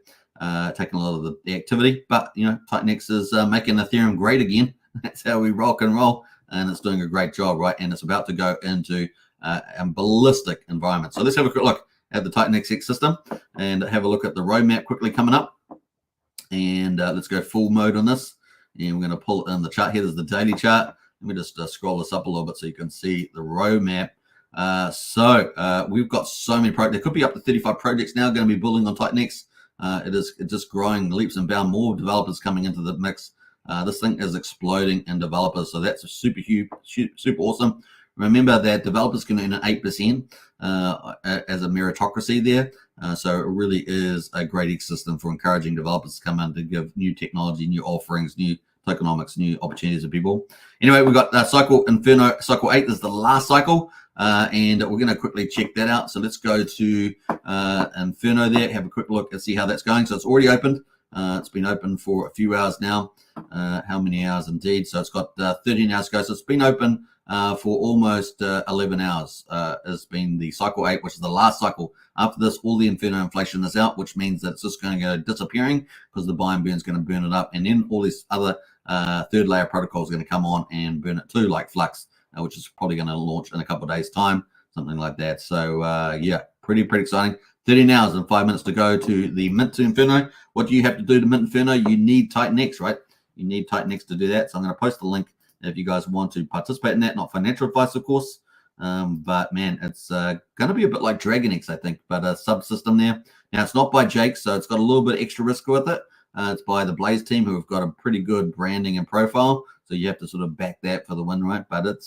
A: taking a lot of the activity. But, you know, TitanX is making Ethereum great again. That's how we rock and roll, and it's doing a great job, right? And it's about to go into a ballistic environment. So let's have a quick look at the TitanX system and have a look at the roadmap quickly coming up. And let's go full mode on this. And we're going to pull it in the chart. Here is the daily chart. Let me just scroll this up a little bit so you can see the roadmap. We've got so many projects. There could be up to 35 projects now going to be building on TitanX. It's just growing leaps and bounds. More developers coming into the mix. This thing is exploding in developers, so that's a super huge, super awesome. Remember that developers can earn an 8% as a meritocracy there. So it really is a great ecosystem for encouraging developers to come in to give new technology, new offerings, new tokenomics, new opportunities to people. Anyway, we've got cycle Inferno. Cycle 8 is the last cycle, and we're going to quickly check that out. So let's go to Inferno there, have a quick look and see how that's going. So it's already opened. It's been open for a few hours now. How many hours indeed? So it's got 13 hours to go. So it's been open for almost 11 hours. Has been the cycle 8, which is the last cycle. After this, all the Inferno inflation is out, which means that it's just going to go disappearing because the buy and burn is going to burn it up. And then all these other third layer protocols are going to come on and burn it too, like Flux, which is probably going to launch in a couple of days' time, something like that. So, yeah, pretty exciting. 13 hours and 5 minutes to go to the mint to Inferno. What do you have to do to mint Inferno? You need TitanX, right? You need TitanX to do that. So I'm going to post the link if you guys want to participate in that. Not financial advice, of course. But, man, it's going to be a bit like DragonX, I think, but a subsystem there. Now, it's not by Jake, so it's got a little bit extra risk with it. It's by the Blaze team, who have got a pretty good branding and profile. So you have to sort of back that for the win, right? But it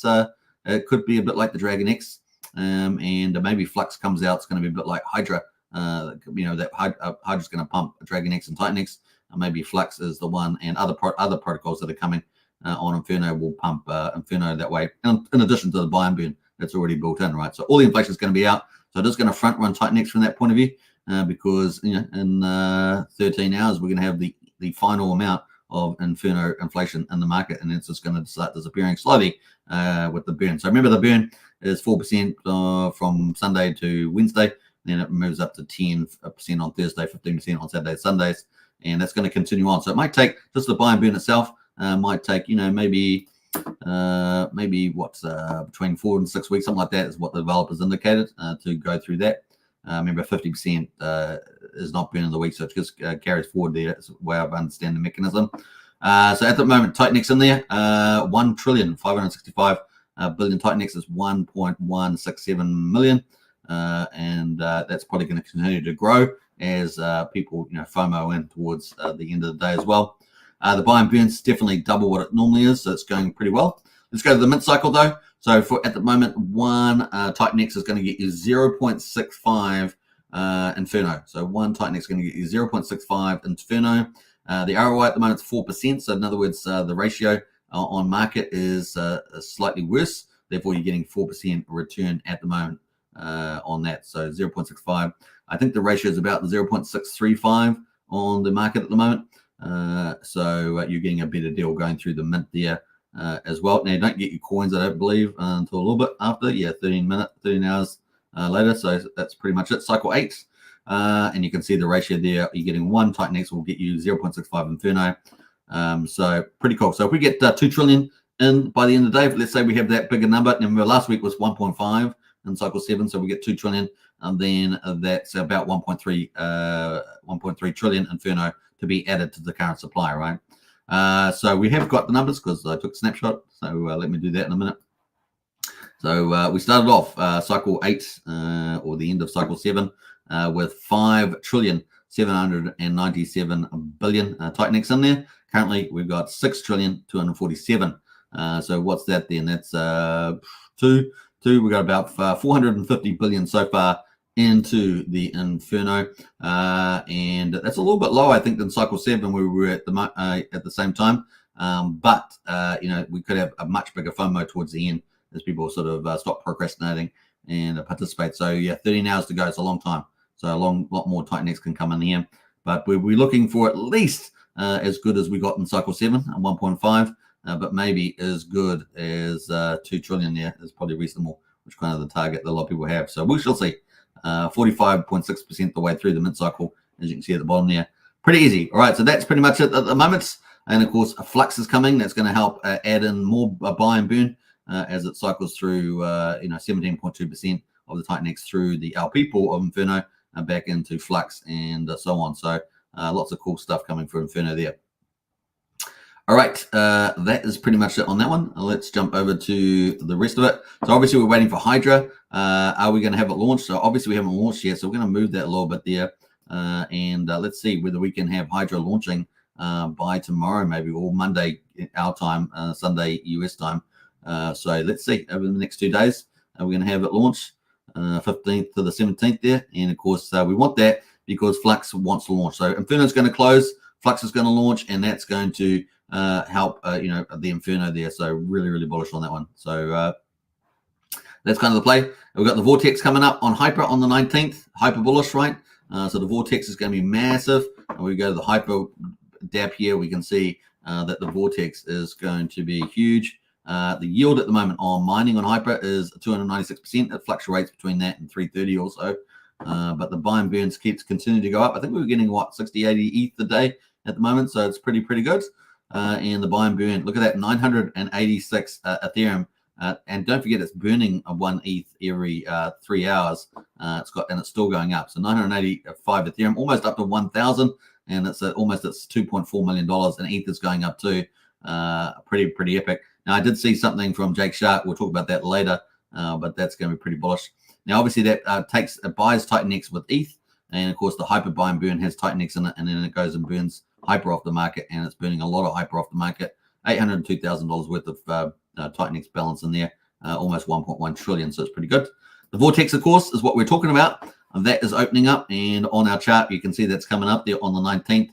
A: could be a bit like the DragonX. And maybe Flux comes out. It's going to be a bit like Hydra. You know, that Hydra's going to pump DragonX and TitanX. Maybe Flux is the one, and other protocols that are coming on Inferno will pump Inferno that way. And in addition to the buy and burn that's already built in, right? So all the inflation is going to be out. So it is going to front run TitanX from that point of view, because, you know, in 13 hours we're going to have the final amount of Inferno inflation in the market, and it's just going to start disappearing slowly with the burn. So remember, the burn is 4% from Sunday to Wednesday. Then it moves up to 10% on Thursday, 15% on Saturday, Sundays, and that's going to continue on. So it might take, just the buy and burn itself, might take, you know, maybe between 4 and 6 weeks, something like that is what the developers indicated to go through that. Remember, 50% is not burn in the week, so it just carries forward there. It's the way I understand the mechanism. So at the moment, TitanX in there, 1,565,000,000,000. TitanX is 1.167 million. and that's probably going to continue to grow as people, FOMO in towards the end of the day as well. The buy and burn's definitely double what it normally is, so it's going pretty well. Let's go to the mint cycle though. So for at the moment, one TitanX is going to get you 0.65 Inferno. So one TitanX is going to get you 0.65 Inferno. The ROI at the moment is 4%. So in other words, the ratio on market is slightly worse. Therefore, you're getting 4% return at the moment on that. So 0.65. I think the ratio is about 0.635 on the market at the moment. So you're getting a better deal going through the mint there as well. Now, you don't get your coins, I don't believe, until a little bit after. Yeah, 13 hours later. So that's pretty much it. Cycle 8. And you can see the ratio there. You're getting one TitanX will get you 0.65 Inferno. So pretty cool. So if we get 2 trillion in by the end of the day, let's say we have that bigger number. Remember, last week was 1.5 in cycle 7. So we get 2 trillion. And then that's about 1.3 trillion Inferno to be added to the current supply, right? So we have got the numbers because I took a snapshot. So let me do that in a minute. So we started off cycle 8 or the end of cycle 7 with 5,797 billion TitanX in there. Currently, we've got 6,247. So what's that then? That's 2. We've got about 450 billion so far into the Inferno, and that's a little bit low, I think, than cycle 7 where we were at the same time. But we could have a much bigger FOMO towards the end as people sort of stop procrastinating and participate. So yeah, 13 hours to go. It's a long time. So a lot more TitanX can come in here. But we're looking for at least as good as we got in cycle 7 at 1.5, but maybe as good as 2 trillion there is probably reasonable, which kind of the target that a lot of people have. So we shall see. 45.6% the way through the mid cycle, as you can see at the bottom there. Pretty easy. All right, so that's pretty much it at the moment. And of course, a flux is coming. That's going to help add in more buy and burn as it cycles through, 17.2% of the TitanX through the LP pool of Inferno back into flux and so on. So lots of cool stuff coming for Inferno there. All right, that is pretty much it on that one. Let's jump over to the rest of it. So obviously we're waiting for Hydra. Are we going to have it launched? So obviously we haven't launched yet, so we're going to move that a little bit there. And let's see whether we can have Hydra launching by tomorrow, maybe, or Monday our time, Sunday US time. So let's see over the next 2 days. We're going to have it launched 15th to the 17th there. And of course, we want that because Flux wants to launch. So Inferno is going to close, Flux is going to launch, and that's going to help the Inferno there. So really, really bullish on that one. So that's kind of the play. We've got the Vortex coming up on Hyper on the 19th. Hyper bullish, right? So the Vortex is going to be massive. And we go to the Hyper dap here. We can see that the Vortex is going to be huge. The yield at the moment on mining on Hyper is 296%. It fluctuates between that and 330 also. But the buy and burns keeps continuing to go up. I think we were getting, 60, 80 ETH a day at the moment. So it's pretty good. And the buy and burn, look at that, 986 Ethereum. And don't forget, it's burning 1 ETH every 3 hours. It's still going up. So 985 Ethereum, almost up to 1,000, and it's almost $2.4 million. And ETH is going up too. Pretty epic. Now I did see something from Jake Shark. We'll talk about that later, but that's going to be pretty bullish. Now obviously that buys TitanX with ETH, and of course the Hyper buy and burn has TitanX in it, and then it goes and burns Hyper off the market, and it's burning a lot of Hyper off the market. $802,000 worth of TitanX balance in there, almost 1.1 trillion. So it's pretty good. The Vortex, of course, is what we're talking about. That is opening up, and on our chart, you can see that's coming up there on the 19th.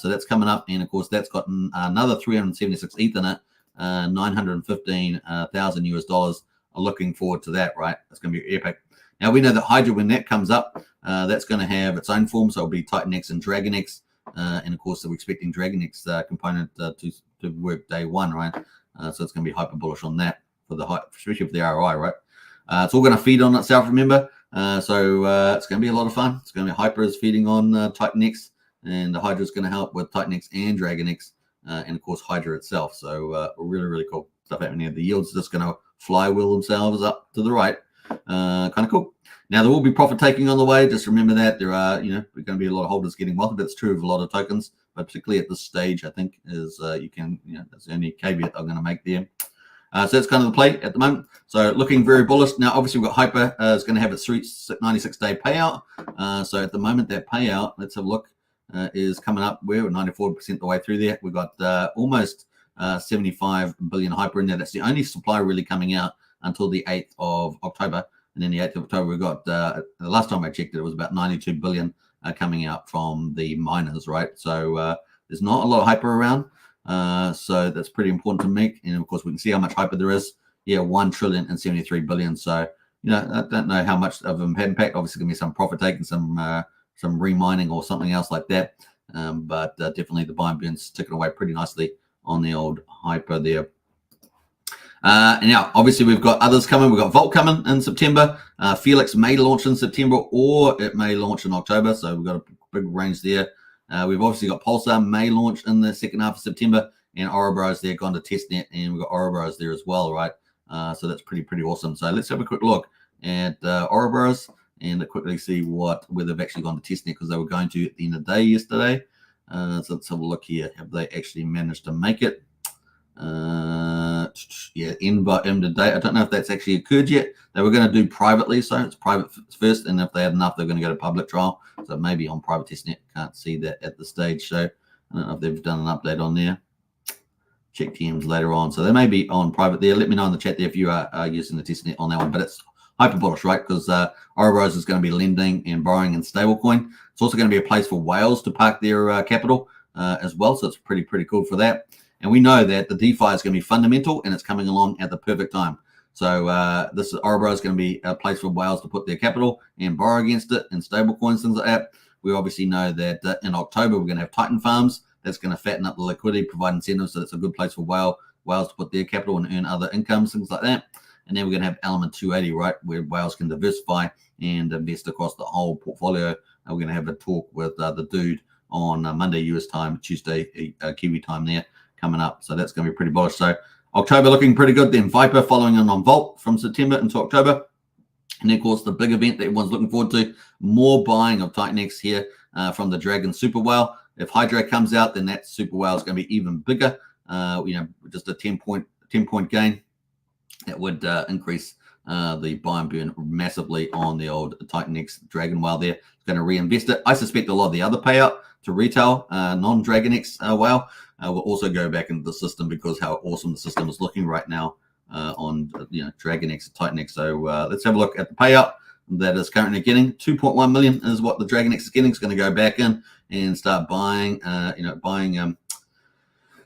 A: So that's coming up, and of course, that's got another 376 ETH in it, 915,000 US dollars. Looking forward to that, right? That's going to be epic. Now we know that Hydra, when that comes up, that's going to have its own form. So it'll be TitanX and DragonX. And of course, we're expecting DragonX component to work day one, right? So it's going to be hyper bullish on that especially for the ROI, right? It's all going to feed on itself, remember? So it's going to be a lot of fun. It's going to be Hyper is feeding on TitanX, and the Hydra is going to help with TitanX and DragonX, and of course Hydra itself. So really, really cool stuff happening here. The yields just going to flywheel themselves up to the right. Kind of cool. Now there will be profit taking on the way. Just remember that there are, going to be a lot of holders getting wealthy. That's true of a lot of tokens, but particularly at this stage, I think is that's the only caveat I'm going to make there. So that's kind of the play at the moment. So looking very bullish. Now, obviously, we've got Hyper is going to have its 96-day payout. So at the moment, that payout, let's have a look, is coming up. We're 94% the way through there. We've got almost 75 billion Hyper in there. That's the only supply really coming out until the 8th of October. And then the 8th of October, we got, the last time I checked it, was about 92 billion coming out from the miners, right? So there's not a lot of Hyper around. So that's pretty important to make. And of course, we can see how much Hyper there is. Yeah, 1 trillion and 73 billion. So, you know, I don't know how much of an impact. Obviously, going to be some profit taking, some remining or something else like that. But definitely the buy and burn's ticking away pretty nicely on the old Hyper there. And now, obviously, we've got others coming. We've got Vault coming in September. Felix may launch in September, or it may launch in October. So we've got a big range there. We've obviously got Pulsar may launch in the second half of September, and Ouroboros there gone to testnet, and we've got Ouroboros there as well, right? So that's pretty awesome. So let's have a quick look at Ouroboros and quickly see whether they've actually gone to testnet, because they were going to at the end of the day yesterday. So let's have a look here. Have they actually managed to make it? Yeah, end of day. I don't know if that's actually occurred yet. They were going to do privately, so it's private first, and if they had enough, they're going to go to public trial. So maybe on private testnet. Can't see that at the stage. So I don't know if they've done an update on there. Check TMs later on. So they may be on private there. Let me know in the chat there if you are using the testnet on that one. But it's hyper bullish, right? Because Ouroboros is going to be lending and borrowing in stablecoin. It's also going to be a place for whales to park their capital as well. So it's pretty cool for that. And we know that the DeFi is going to be fundamental, and it's coming along at the perfect time. So this Ouroboros is going to be a place for whales to put their capital and borrow against it, and stable coins, things like that. We obviously know that in October, we're going to have Titan farms. That's going to fatten up the liquidity, provide incentives, so it's a good place for whales to put their capital and earn other incomes, things like that. And then we're going to have Element 280, right, where whales can diversify and invest across the whole portfolio. We're going to have a talk with the dude on Monday US time, Tuesday Kiwi time there coming up. So that's going to be pretty bullish. So October looking pretty good. Then Viper following on Vault from September into October. And then, of course, the big event that everyone's looking forward to, more buying of TitanX here from the Dragon Super Whale. If Hydra comes out, then that Super Whale is going to be even bigger. Just a 10-point gain. That would increase the buy and burn massively on the old TitanX Dragon Whale there. It's going to reinvest it. I suspect a lot of the other payout to retail non-DragonX Whale will also go back into the system, because how awesome the system is looking right now on DragonX and TitanX. So let's have a look at the payout that is currently getting. 2.1 million is what the DragonX is getting. It's going to go back in and start buying.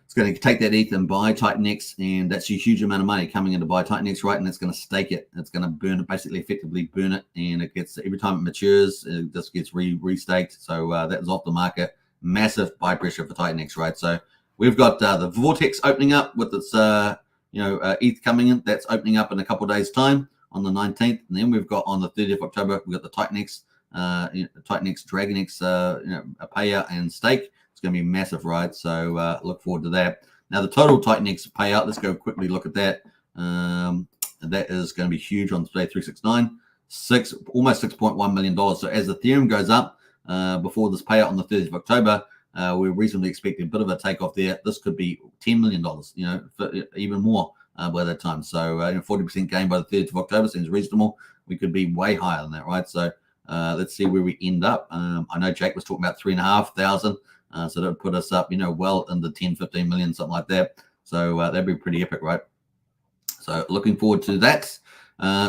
A: It's going to take that ETH and buy TitanX, and that's a huge amount of money coming in to buy TitanX, right? And it's going to stake it. It's going to burn it, basically, effectively burn it, and it gets, every time it matures, it just gets restaked. So that is off the market. Massive buy pressure for TitanX, right? So we've got the Vortex opening up with its ETH coming in. That's opening up in a couple of days' time on the 19th, and then we've got on the 30th of October, we've got the TitanX, TitanX DragonX, a payout and stake. It's going to be massive, right? So look forward to that. Now, the total TitanX payout, let's go quickly look at that. That is going to be huge on today, 369, almost $6.1 million. So as Ethereum goes up before this payout on the 30th of October, we're reasonably expecting a bit of a takeoff there. This could be $10 million, even more by that time. So 40% gain by the 30th of October seems reasonable. We could be way higher than that, right? So let's see where we end up. I know Jake was talking about 3,500. So that would put us up, well in the 10, 15 million, something like that. So that'd be pretty epic, right? So looking forward to that.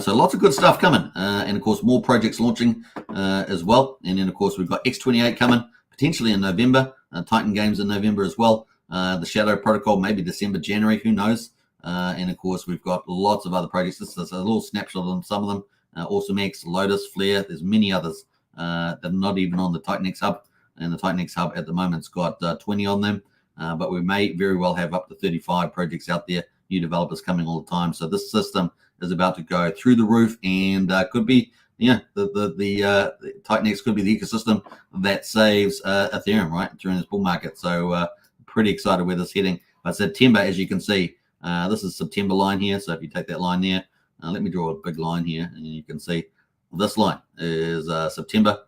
A: So lots of good stuff coming. And, of course, more projects launching as well. And then, of course, we've got X28 coming potentially in November. Titan Games in November as well. The Shadow Protocol, maybe December, January, who knows? And, of course, we've got lots of other projects. This is a little snapshot of some of them. AwesomeX, Lotus, Flare. There's many others that are not even on the TitanX Hub. And the TitanX Hub at the moment's got 20 on them, but we may very well have up to 35 projects out there, new developers coming all the time. So this system is about to go through the roof, and could be, the TitanX could be the ecosystem that saves Ethereum, right, during this bull market. So pretty excited where this is heading. But September, as you can see, this is September line here. So if you take that line there, let me draw a big line here, and you can see this line is September.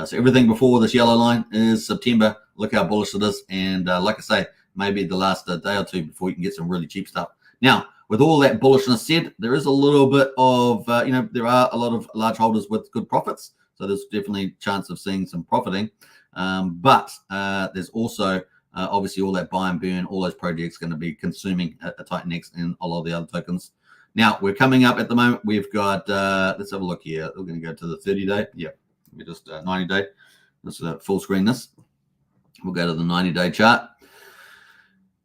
A: So everything before this yellow line is September. Look how bullish it is. And like I say, maybe the last day or two before you can get some really cheap stuff. Now, with all that bullishness said, there is a little bit of, there are a lot of large holders with good profits. So there's definitely a chance of seeing some profiting. But there's also obviously all that buy and burn, all those projects going to be consuming a TitanX and a lot of the other tokens. Now, we're coming up at the moment. We've got, let's have a look here. We're going to go to the 30-day. Yeah, we're just 90-day. Let's full screen this. We'll go to the 90-day chart.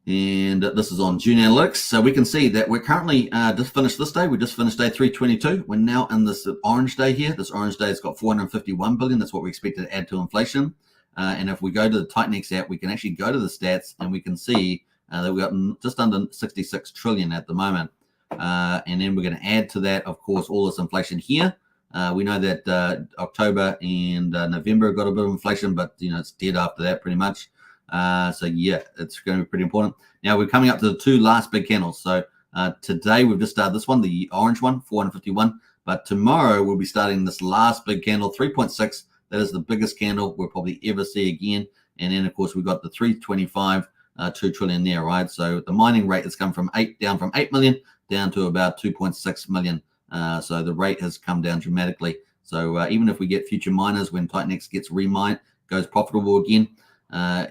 A: And this is on June Analytics. So we can see that we're currently just finished this day. We just finished day 322. We're now in this orange day here. This orange day has got 451 billion. That's what we expect to add to inflation. And if we go to the TitanX app, we can actually go to the stats and we can see that we've got just under 66 trillion at the moment. And then we're going to add to that, of course, all this inflation here. We know that October and November got a bit of inflation, but it's dead after that pretty much. So yeah, it's going to be pretty important. Now we're coming up to the two last big candles. So today we've just started this one, the orange one, 451. But tomorrow we'll be starting this last big candle, 3.6. That is the biggest candle we'll probably ever see again. And then of course we've got the 325, 2 trillion there, right? So the mining rate has come from down from 8 million down to about 2.6 million. So the rate has come down dramatically. So even if we get future miners, when TitanX gets remined, goes profitable again,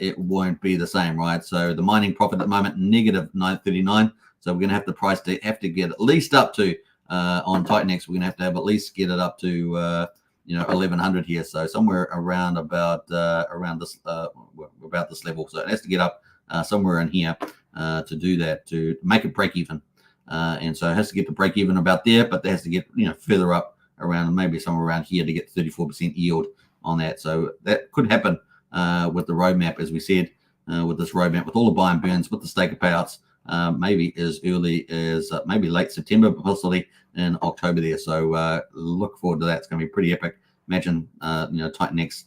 A: it won't be the same, right? So the mining profit at the moment, negative 939. So we're going to have the price to get at least up to, on TitanX, we're going to have at least get it up to, 1100 here. So somewhere around about this level. So it has to get up somewhere in here to do that, to make it break even. And so it has to get to break even about there, but it has to get, further up around maybe somewhere around here to get 34% yield on that. So that could happen with the roadmap, as we said, with this roadmap, with all the buy and burns, with the staker payouts, maybe as early as maybe late September, but possibly in October there. So look forward to that. It's going to be pretty epic. Imagine, TitanX,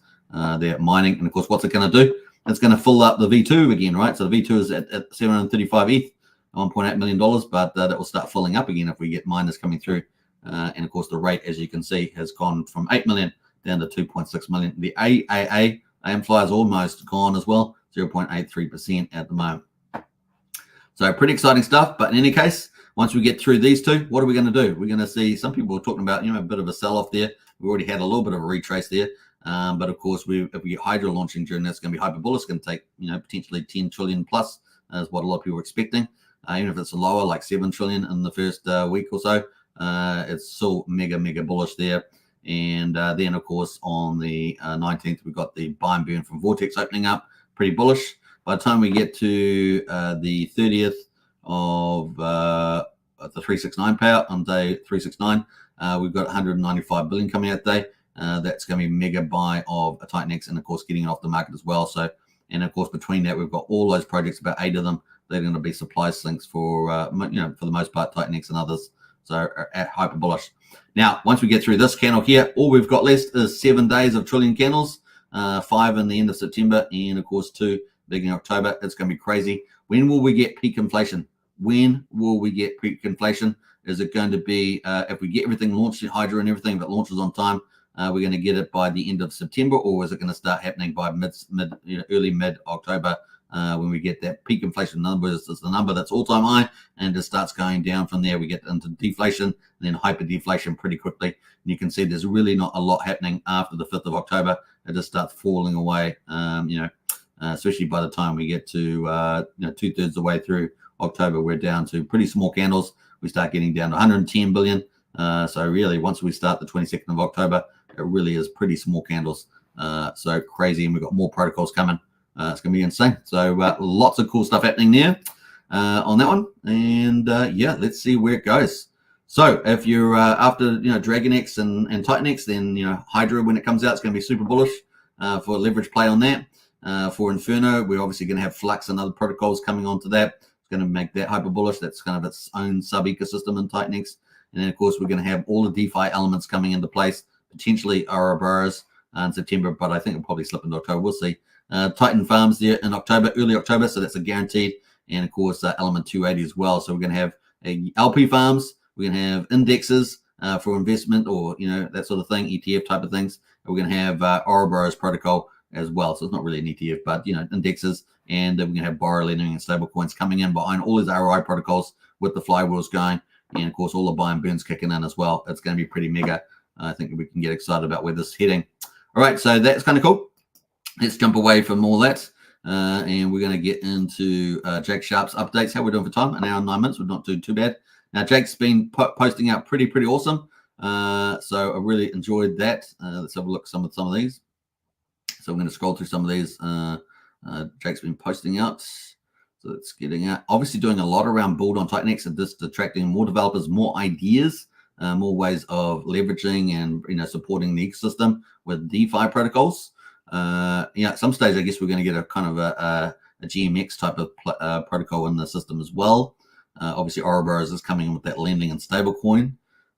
A: they're mining. And of course, what's it going to do? It's going to fill up the V2 again, right? So the V2 is at 735 ETH, $1.8 million, but that will start filling up again if we get miners coming through. And of course, the rate, as you can see, has gone from 8 million down to 2.6 million. The AAA, AMFly is almost gone as well, 0.83% at the moment. So pretty exciting stuff. But in any case, once we get through these two, what are we going to do? We're going to see, some people are talking about, a bit of a sell-off there. We already had a little bit of a retrace there. But of course, if we get Hydra launching during this, it's going to be hyper bullish. It's going to take, potentially 10 trillion plus, is what a lot of people are expecting. Even if it's lower, like 7 trillion in the first week or so, it's still mega bullish there. And then, of course, on the 19th, we've got the buy and burn from Vortex opening up, pretty bullish. By the time we get to the 30th of the 369 payout on day 369, we've got 195 billion coming out today. That's going to be mega buy of a TitanX, and of course, getting it off the market as well. So, and of course, between that, we've got all those projects, about 8 of them. They're going to be supply sinks for, for the most part, TitanX and others. So at hyper bullish. Now, once we get through this candle here, all we've got left is 7 days of trillion candles, 5 in the end of September, and of course 2 beginning October. It's going to be crazy. When will we get peak inflation? When will we get peak inflation? Is it going to be, if we get everything launched, Hydra and everything, if it launches on time, we're going to get it by the end of September, or is it going to start happening by early mid October? When we get that peak inflation number, it's the number that's all-time high, and it starts going down from there. We get into deflation and then hyper-deflation pretty quickly. And you can see there's really not a lot happening after the 5th of October. It just starts falling away, especially by the time we get to, 2/3 of the way through October, we're down to pretty small candles. We start getting down to 110 billion. So really, once we start the 22nd of October, it really is pretty small candles. So crazy, and we've got more protocols coming. It's going to be insane. So lots of cool stuff happening there on that one. And yeah, let's see where it goes. So if you're after DragonX and TitanX, then Hydra, when it comes out, it's going to be super bullish for a leverage play on that. For Inferno, we're obviously going to have Flux and other protocols coming onto that. It's going to make that hyper bullish. That's kind of its own sub ecosystem in TitanX. And then of course we're going to have all the DeFi elements coming into place, potentially Ouroboros in September, but I think it'll probably slip into October. We'll see. Titan Farms there in October, early October, so that's a guaranteed. And of course, Element 280 as well. So we're going to have LP farms, we're going to have indexes for investment, or that sort of thing, ETF type of things. And we're going to have Ouroboros protocol as well. So it's not really an ETF, but indexes, and we're gonna have borrow lending and stable coins coming in behind all these ROI protocols with the flywheels going, and of course all the buy and burns kicking in as well. It's going to be pretty mega. I think we can get excited about where this is heading. All right, so that's kind of cool. Let's jump away from all that, and we're going to get into Jake Sharp's updates. How we're doing for time? An hour and 9 minutes. We're not doing too bad. Now Jake's been posting out pretty awesome. So I really enjoyed that. Let's have a look at some of these. So I'm going to scroll through some of these. Jake's been posting out. So it's getting out. Obviously doing a lot around build on TitanX and just attracting more developers, more ideas, more ways of leveraging and supporting the ecosystem with DeFi protocols. At some stage, I guess we're going to get a kind of a GMX type of protocol in the system as well. Obviously, Ouroboros is coming in with that lending and stablecoin.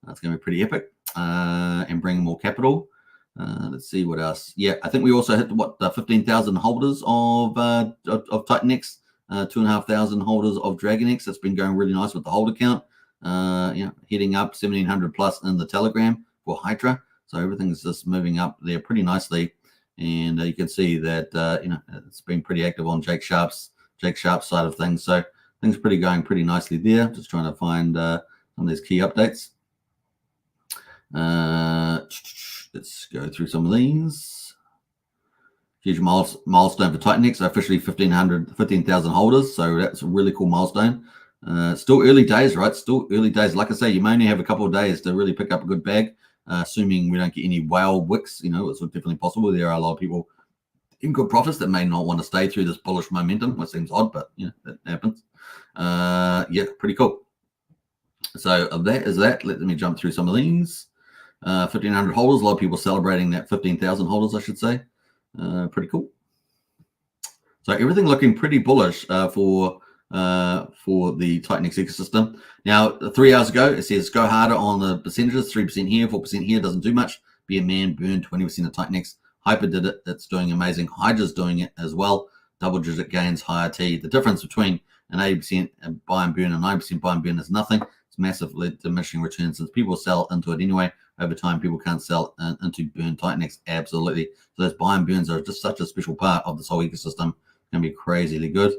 A: That's going to be pretty epic and bring more capital. Let's see what else. Yeah, I think we also hit 15,000 holders of TitanX. 2,500 holders of DragonX. That's been going really nice with the holder count. Heading up 1,700 plus in the Telegram for Hydra. So everything's just moving up there pretty nicely. And you can see that it's been pretty active on Jake Sharp's side of things. So things going pretty nicely there. Just trying to find some of these key updates. Let's go through some of these. Huge milestone for TitanX, officially 15,000 holders. So that's a really cool milestone. Still early days, right? Still early days. Like I say, you may only have a couple of days to really pick up a good bag, assuming we don't get any whale wicks. It's definitely possible. There are a lot of people in good profits that may not want to stay through this bullish momentum, which seems odd, but that happens. Pretty cool. So that is that. Let me jump through some of these. 1,500 holders. A lot of people celebrating that 15,000 holders, I should say. Pretty cool. So everything looking pretty bullish for the TitanX ecosystem. Now, 3 hours ago, it says go harder on the percentages. 3% here, 4% here. Doesn't do much. Be a man, burn 20% of TitanX. Hyper did it. It's doing amazing. Hydra's doing it as well. Double-digit gains, higher T. The difference between an 80% buy and burn and 9% buy and burn is nothing. It's massively diminishing returns since people sell into it anyway. Over time, people can't sell into burn TitanX. Absolutely. So those buy and burns are just such a special part of this whole ecosystem. It's going to be crazily good.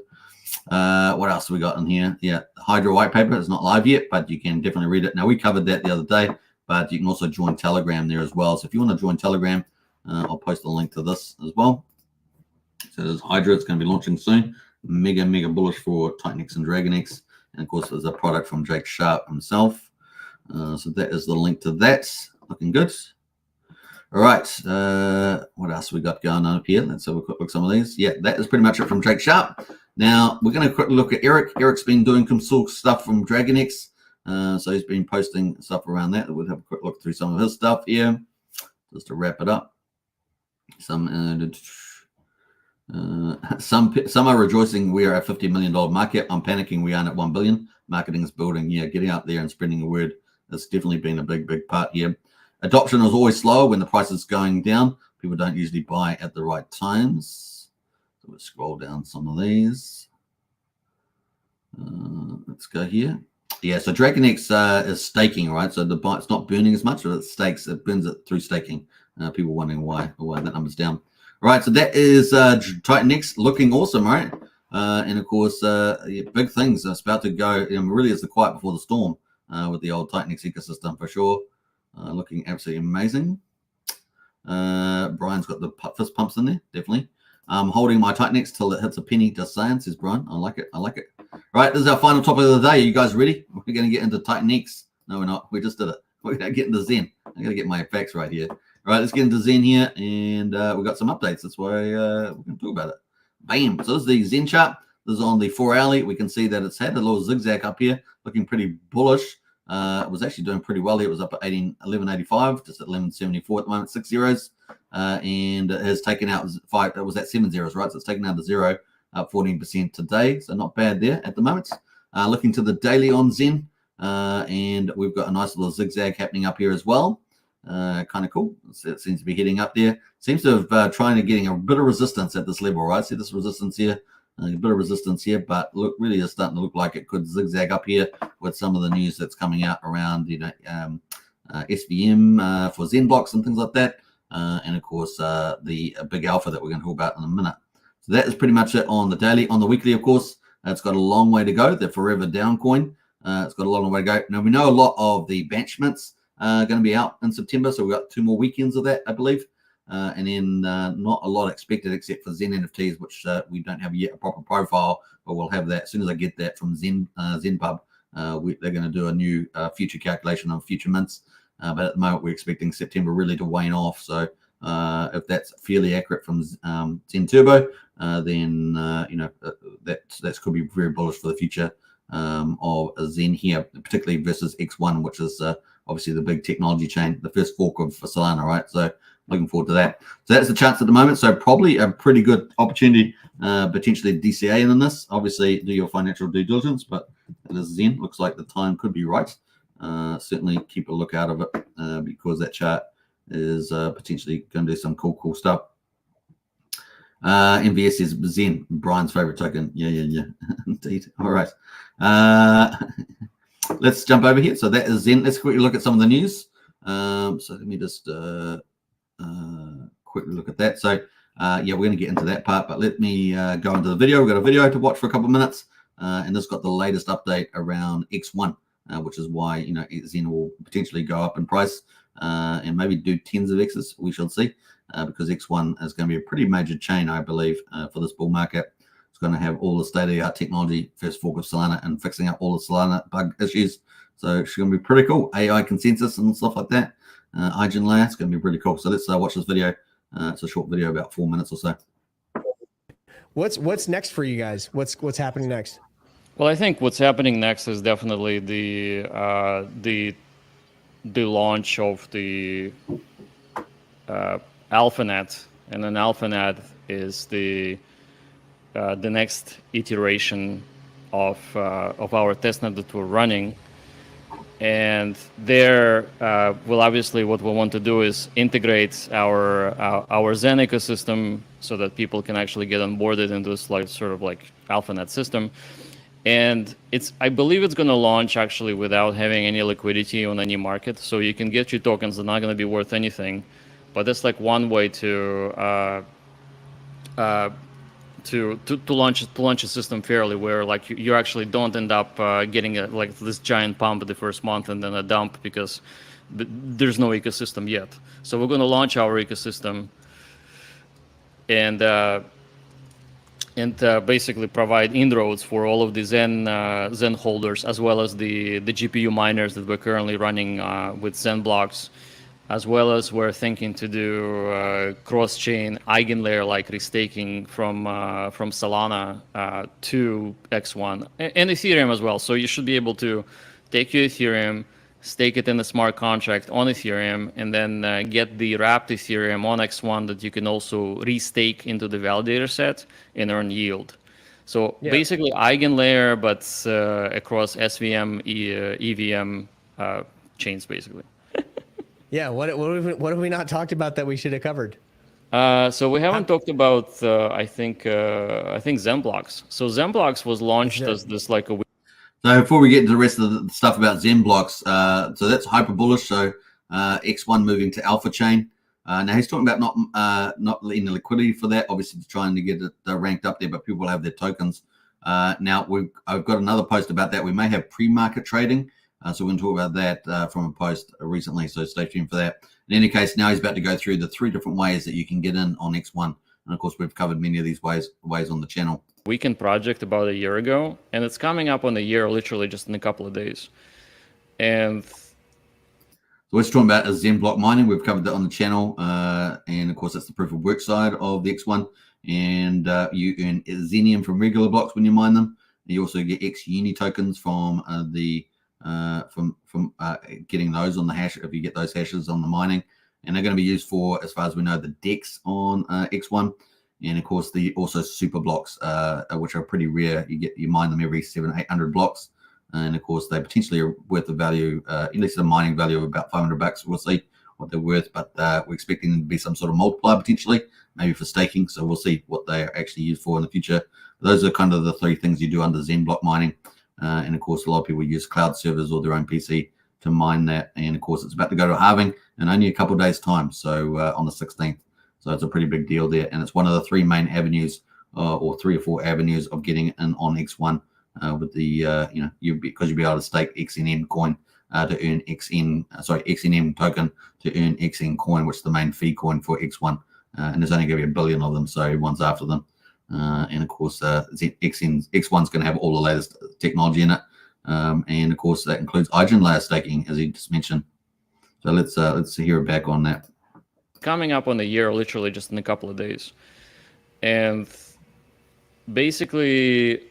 A: What else have we got in here? Yeah, the Hydra white paper is not live yet, but you can definitely read it. Now, we covered that the other day, but you can also join Telegram there as well. So if you want to join Telegram, I'll post a link to this as well. So there's Hydra. It's going to be launching soon. Mega bullish for TitanX and DragonX. And, of course, there's a product from Jake Sharp himself. So that is the link to that. Looking good. All right. What else we got going on up here? Let's have a quick look at some of these. Yeah, that is pretty much it from Jake Sharp. Now, we're going to quickly look at Eric. Eric's been doing some cool stuff from DragonX. So he's been posting stuff around that. We'll have a quick look through some of his stuff here. Just to wrap it up. Some are rejoicing we are at $50 million market. I'm panicking we aren't at 1 billion. Marketing is building. Yeah, getting out there and spreading the word has definitely been a big part here. Adoption is always slower when the price is going down. People don't usually buy at the right times. So we'll scroll down some of these. Let's go here. Yeah, so DragonX is staking, right? So it's not burning as much, but it stakes. It burns it through staking. People wondering why that number's down. All right, so that is TitanX looking awesome, right? And of course, big things. It's about to go. Really, is the quiet before the storm with the old TitanX ecosystem for sure. Looking absolutely amazing. Brian's got the fist pumps in there, definitely. I'm holding my TitanX till it hits a penny. Just saying, says Brian. I like it. All right, this is our final topic of the day. Are you guys ready? We're going to get into TitanX. No, we're not. We just did it. We're going to get into Zen. I got to get my facts right here. All right, let's get into Zen here, and we've got some updates. That's why we're going to talk about it. Bam. So this is the Zen chart. This is on the 4 hourly. We can see that it's had a little zigzag up here, looking pretty bullish. It was actually doing pretty well here. It was up at 11.85, just at 11.74 at the moment, 6 zeros. And it has taken out 5. It was at 7 zeros, right? So it's taken out the zero, up 14% today. So not bad there at the moment. Looking to the daily on Zen, and we've got a nice little zigzag happening up here as well. Kind of cool. It seems to be heading up there. Seems to have trying to getting a bit of resistance at this level, right? See this resistance here, a bit of resistance here, but look, really is starting to look like it could zigzag up here with some of the news that's coming out around, SVM for Zen blocks and things like that. and of course the big alpha that we're going to talk about in a minute. So that is pretty much it on the daily. On the weekly, of course, it's got a long way to go. The forever down coin, it's got a long way to go. Now we know a lot of the benchmarks are going to be out in September, so we've got 2 more weekends of that, I believe. And then not a lot expected except for Zen NFTs, which we don't have yet a proper profile, but we'll have that as soon as I get that from ZenPub. They're going to do a new future calculation on future mints, but at the moment we're expecting September really to wane off. So if that's fairly accurate from Zen Turbo, then that could be very bullish for the future of Zen here, particularly versus X1, which is obviously the big technology chain, the first fork of Solana, right? So looking forward to that. So that's the chance at the moment. So probably a pretty good opportunity, potentially DCA in this. Obviously, do your financial due diligence, but it is Zen. Looks like the time could be right. Certainly keep a look out of it because that chart is potentially going to do some cool stuff. MVS is Zen, Brian's favorite token. Yeah. Indeed. All right. Let's jump over here. So that is Zen. Let's quickly look at some of the news. So let me just quickly look at that. So yeah, we're going to get into that part, but let me go into the video. We've got a video to watch for a couple of minutes, and this got the latest update around X1, which is why Zen will potentially go up in price and maybe do tens of X's. We shall see, because X1 is going to be a pretty major chain, I believe, for this bull market. It's going to have all the state-of-the-art technology, first fork of Solana, and fixing up all the Solana bug issues. So it's going to be pretty cool. AI consensus and stuff like that. IGN layer, it's going to be really cool. So let's watch this video. It's a short video, about 4 minutes or so.
B: What's next for you guys? What's happening next?
C: Well, I think what's happening next is definitely the launch of the AlphaNet, and an AlphaNet is the next iteration of our testnet that we're running. And there, well, obviously, what we want to do is integrate our Zen ecosystem so that people can actually get onboarded into this sort of AlphaNet system. And I believe it's going to launch actually without having any liquidity on any market. So you can get your tokens; they're not going to be worth anything. But that's one way to launch a system fairly, where you actually don't end up getting this giant pump the first month and then a dump because there's no ecosystem yet. So we're going to launch our ecosystem and basically provide inroads for all of the Zen holders, as well as the GPU miners that we're currently running with Zen blocks. As well as we're thinking to do cross-chain eigenlayer like restaking from Solana to X1 and Ethereum as well. So you should be able to take your Ethereum, stake it in a smart contract on Ethereum, and then get the wrapped Ethereum on X1 that you can also restake into the validator set and earn yield. So basically eigenlayer, but across SVM, EVM chains, basically.
B: Yeah, what have we not talked about that we should have covered?
C: So we haven't talked about I think Zen blocks. So Zen blocks was launched as this a.
A: So before we get into the rest of the stuff about Zen blocks, so that's hyper bullish. So X1 moving to Alpha Chain. Now he's talking about not letting the liquidity for that, obviously trying to get it ranked up there, but people will have their tokens. Now I've got another post about that. We may have pre-market trading. So we're going to talk about that from a post recently, so stay tuned for that. In any case, now he's about to go through the 3 different ways that you can get in on X1. And of course, we've covered many of these ways on the channel.
C: Weekend project about a year ago, and it's coming up on a year, literally just in a couple of days. And
A: so we're talking about Zen block mining. We've covered that on the channel. And of course, that's the proof of work side of the X1. And you earn Zenium from regular blocks when you mine them. You also get X Uni tokens from getting those on the hash, if you get those hashes on the mining, and they're going to be used for, as far as we know, the DEX on X1, and of course also super blocks, which are pretty rare. You mine them every 700-800 blocks, and of course they potentially are worth a value, at least a mining value of about $500. We'll see what they're worth, but we're expecting them to be some sort of multiplier potentially, maybe for staking. So we'll see what they are actually used for in the future. Those are kind of the 3 things you do under Zen block mining. And of course, a lot of people use cloud servers or their own PC to mine that. And of course, it's about to go to halving in only a couple of days' time. So on the 16th. So it's a pretty big deal there. And it's one of the three main avenues or 3 or 4 avenues of getting in on X1 with the, because you'll be able to stake XNM coin to earn XNM token to earn XN coin, which is the main fee coin for X1. And there's only going to be 1 billion of them. So everyone's after them. And of course, X1's going to have all the latest technology in it. And of course, that includes Eigen layer staking, as he just mentioned. So let's hear back on that.
C: Coming up on a year, literally just in a couple of days. And basically,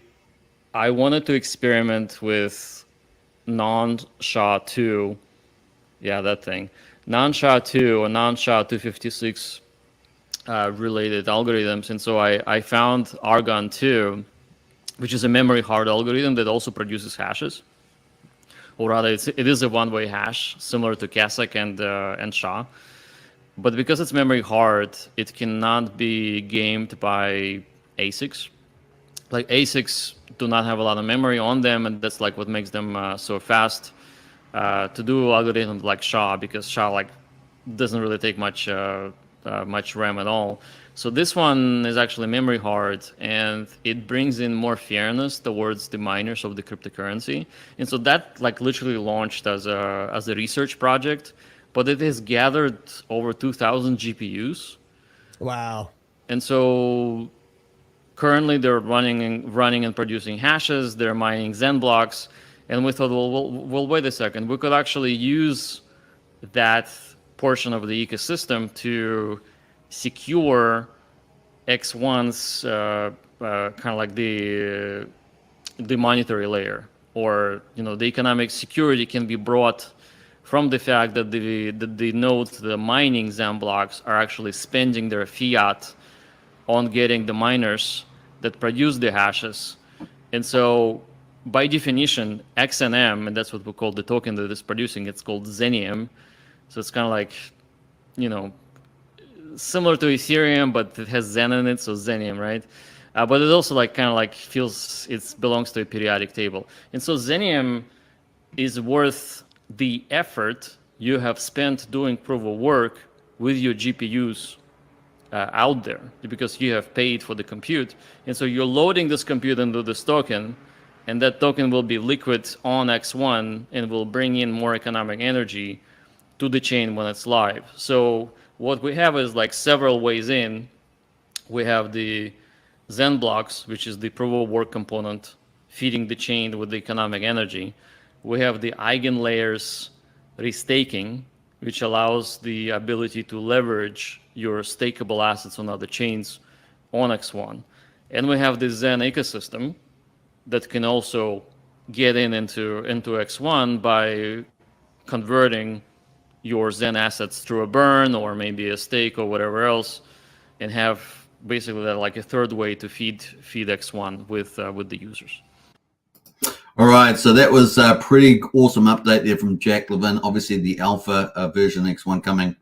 C: I wanted to experiment with non-SHA-2, that thing, non-SHA-2 or non-SHA-256 related algorithms. And so I found Argon 2, which is a memory hard algorithm that also produces hashes. Or rather, it is a one-way hash, similar to Kasek and SHA. But because it's memory hard, it cannot be gamed by ASICs. Like ASICs do not have a lot of memory on them, and that's like what makes them so fast to do algorithms like SHA, because SHA like doesn't really take much RAM at all. So this one is actually memory hard, and it brings in more fairness towards the miners of the cryptocurrency. And so that like literally launched as a research project, but it has gathered over 2,000 GPUs.
B: Wow.
C: And so currently they're running and producing hashes, they're mining Zen blocks, and we thought, well, wait a second, we could actually use that portion of the ecosystem to secure X1's kind of like the monetary layer, or the economic security can be brought from the fact that the nodes, the mining Zen blocks, are actually spending their fiat on getting the miners that produce the hashes. And so by definition, XNM, and that's what we call the token that is producing, it's called Zenium. So it's kind of like, similar to Ethereum, but it has Zen in it, so Zenium, right? But it also like kind of like feels it belongs to a periodic table. And so Zenium is worth the effort you have spent doing proof of work with your GPUs out there, because you have paid for the compute. And so you're loading this compute into this token, and that token will be liquid on X1 and will bring in more economic energy to the chain when it's live. So what we have is like several ways in. We have the Zen blocks, which is the proof of work component, feeding the chain with the economic energy. We have the eigenlayers restaking, which allows the ability to leverage your stakeable assets on other chains on X1. And we have the Zen ecosystem that can also get into X1 by converting your Zen assets through a burn or maybe a stake or whatever else, and have basically that like a third way to feed X1 with the users.
A: All right, so that was a pretty awesome update there from Jack Levin. Obviously, the alpha version X1 coming.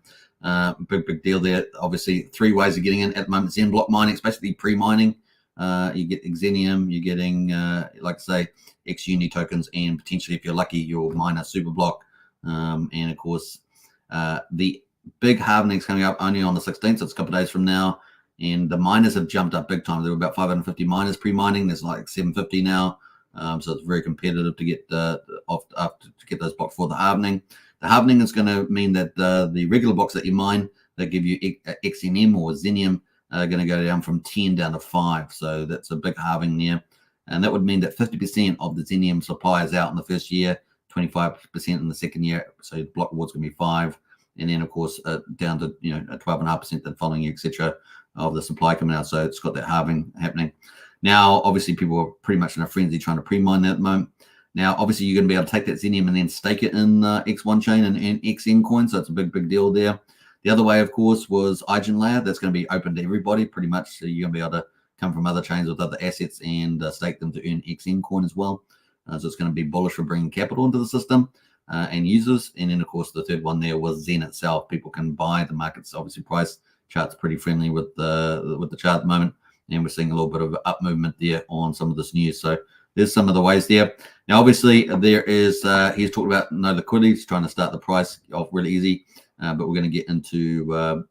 A: Big deal there. Obviously, 3 ways of getting in at the moment. Zen block mining, especially pre-mining. You get Xenium, you're getting, like I say, XUni tokens, and potentially, if you're lucky, you'll mine a super block. And of course, the big halving is coming up only on the 16th, so it's a couple of days from now. And the miners have jumped up big time. There were about 550 miners pre-mining. There's like 750 now. So it's very competitive to get to get those blocks for the halvening. The halvening is going to mean that the regular blocks that you mine that give you XNM or Zenium are going to go down from 10 down to 5. So that's a big halving there. And that would mean that 50% of the Zenium supply is out in the first year, 25% in the second year. So the block reward's going to be 5. And then, of course, down to 12.5% the following year, etc., of the supply coming out. So it's got that halving happening. Now, obviously, people are pretty much in a frenzy trying to pre-mine that at the moment. Now, obviously, you're going to be able to take that Zenium and then stake it in X1 chain and XN coin. So it's a big deal there. The other way, of course, was Eigen layer. That's going to be open to everybody pretty much. So you're going to be able to come from other chains with other assets and stake them to earn XN coin as well. So it's going to be bullish for bringing capital into the system and users. And then, of course, the third one there was Zen itself. People can buy. The market's obviously price chart's pretty friendly with the chart at the moment. And we're seeing a little bit of up movement there on some of this news. So there's some of the ways there. Now, obviously, there is he's talked about no liquidity. He's trying to start the price off really easy, but we're going to get into a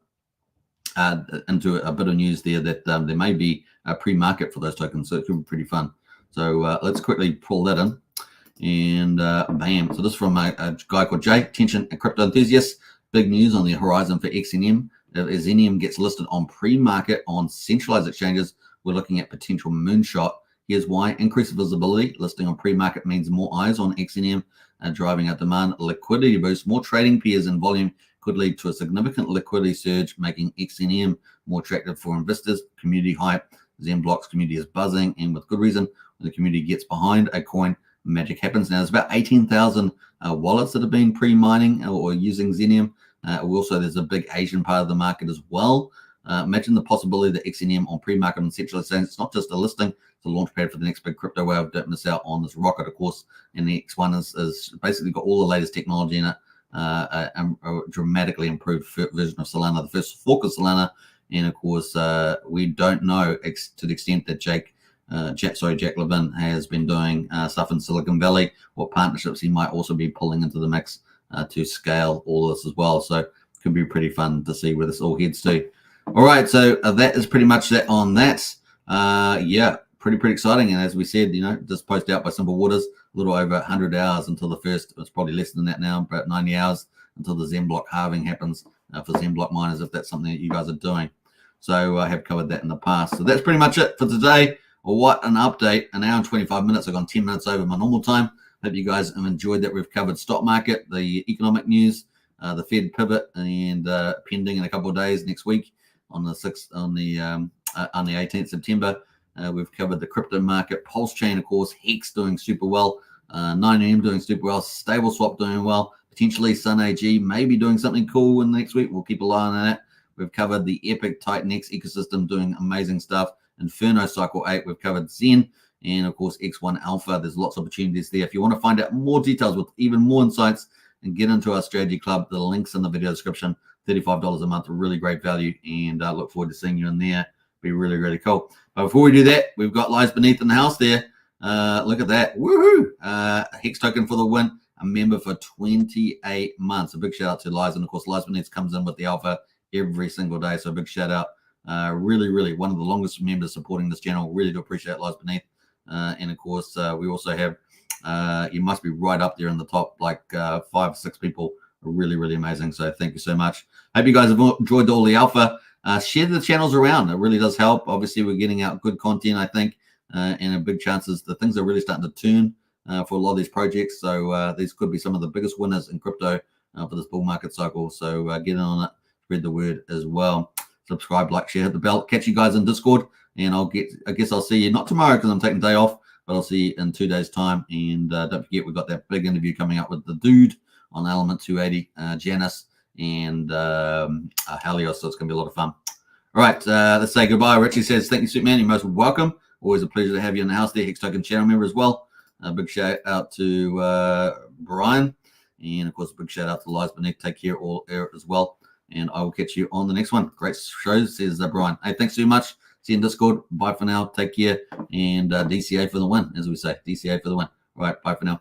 A: bit of news there that there may be a pre-market for those tokens, so it could be pretty fun. So let's quickly pull that in, and bam. So this is from a guy called Jay, Attention Crypto Enthusiasts. Big news on the horizon for XNM. If XNM gets listed on pre-market on centralized exchanges, we're looking at potential moonshot. Here's why. Increased visibility. Listing on pre-market means more eyes on XNM, driving up demand. Liquidity boost. More trading pairs and volume could lead to a significant liquidity surge, making XNM more attractive for investors. Community hype. ZenBlock's community is buzzing, and with good reason. When the community gets behind a coin, magic happens. Now, there's about 18,000 wallets that have been pre-mining or using Xenium. Also, there's a big Asian part of the market as well. Imagine the possibility that XNM on pre-market and central exchange, it's not just a listing, it's a launch pad for the next big crypto wave. Don't miss out on this rocket, of course. And the X1 is basically got all the latest technology in it, a dramatically improved version of Solana, the first fork of Solana. And of course, we don't know to the extent that Jack Levin has been doing stuff in Silicon Valley, what partnerships he might also be pulling into the mix to scale all of this as well. So it could be pretty fun to see where this all heads to. All right, so that is pretty much that on that. Yeah, pretty exciting. And as we said, just post out by Simple Waters, a little over 100 hours until the first. It's probably less than that now, about 90 hours until the ZenBlock halving happens for ZenBlock miners, if that's something that you guys are doing. So I have covered that in the past. So that's pretty much it for today. Well, what an update. An hour and 25 minutes. I've gone 10 minutes over my normal time. Hope you guys have enjoyed that. We've covered stock market, the economic news, the Fed pivot, and pending in a couple of days next week on the 6th, on the 18th September. We've covered the crypto market, Pulsechain, of course, Hex doing super well, 9M doing super well, StableSwap doing well, potentially Sun AG maybe doing something cool in the next week. We'll keep an eye on that. We've covered the Epic TitanX ecosystem doing amazing stuff. Inferno Cycle 8, we've covered Zen, and of course X1 Alpha. There's lots of opportunities there. If you want to find out more details with even more insights and get into our strategy club, the link's in the video description. $35 a month, really great value, and I look forward to seeing you in there. Be really cool. But before we do that, we've got Lies Beneath in the house there. Look at that. Woohoo! Hex Token for the win. A member for 28 months. A big shout out to Lies. And of course, Lies Beneath comes in with the alpha every single day. So a big shout out. Really one of the longest members supporting this channel. Really do appreciate Lies Beneath. And of course, we also have, you must be right up there in the top, like 5 or 6 people. Really amazing. So thank you so much. Hope you guys have enjoyed all the alpha. Share the channels around. It really does help. Obviously, we're getting out good content, I think, and a big chances the things are really starting to turn for a lot of these projects. So these could be some of the biggest winners in crypto for this bull market cycle. So get in on it, spread the word as well. Subscribe, like, share, hit the bell. Catch you guys in Discord, and I guess I'll see you not tomorrow because I'm taking the day off, but I'll see you in 2 days' time. And don't forget, we've got that big interview coming up with the dude on Element 280, Janice and Helios, so it's going to be a lot of fun. All right, let's say goodbye. Richie says, thank you, Superman. You're most welcome. Always a pleasure to have you in the house there. Hex Token channel member as well. A big shout out to Brian. And, of course, a big shout out to Lies Beneath. Take care all as well. And I will catch you on the next one. Great show, says Brian. Hey, thanks so much. See you in Discord. Bye for now. Take care. And DCA for the win, as we say. DCA for the win. All right, bye for now.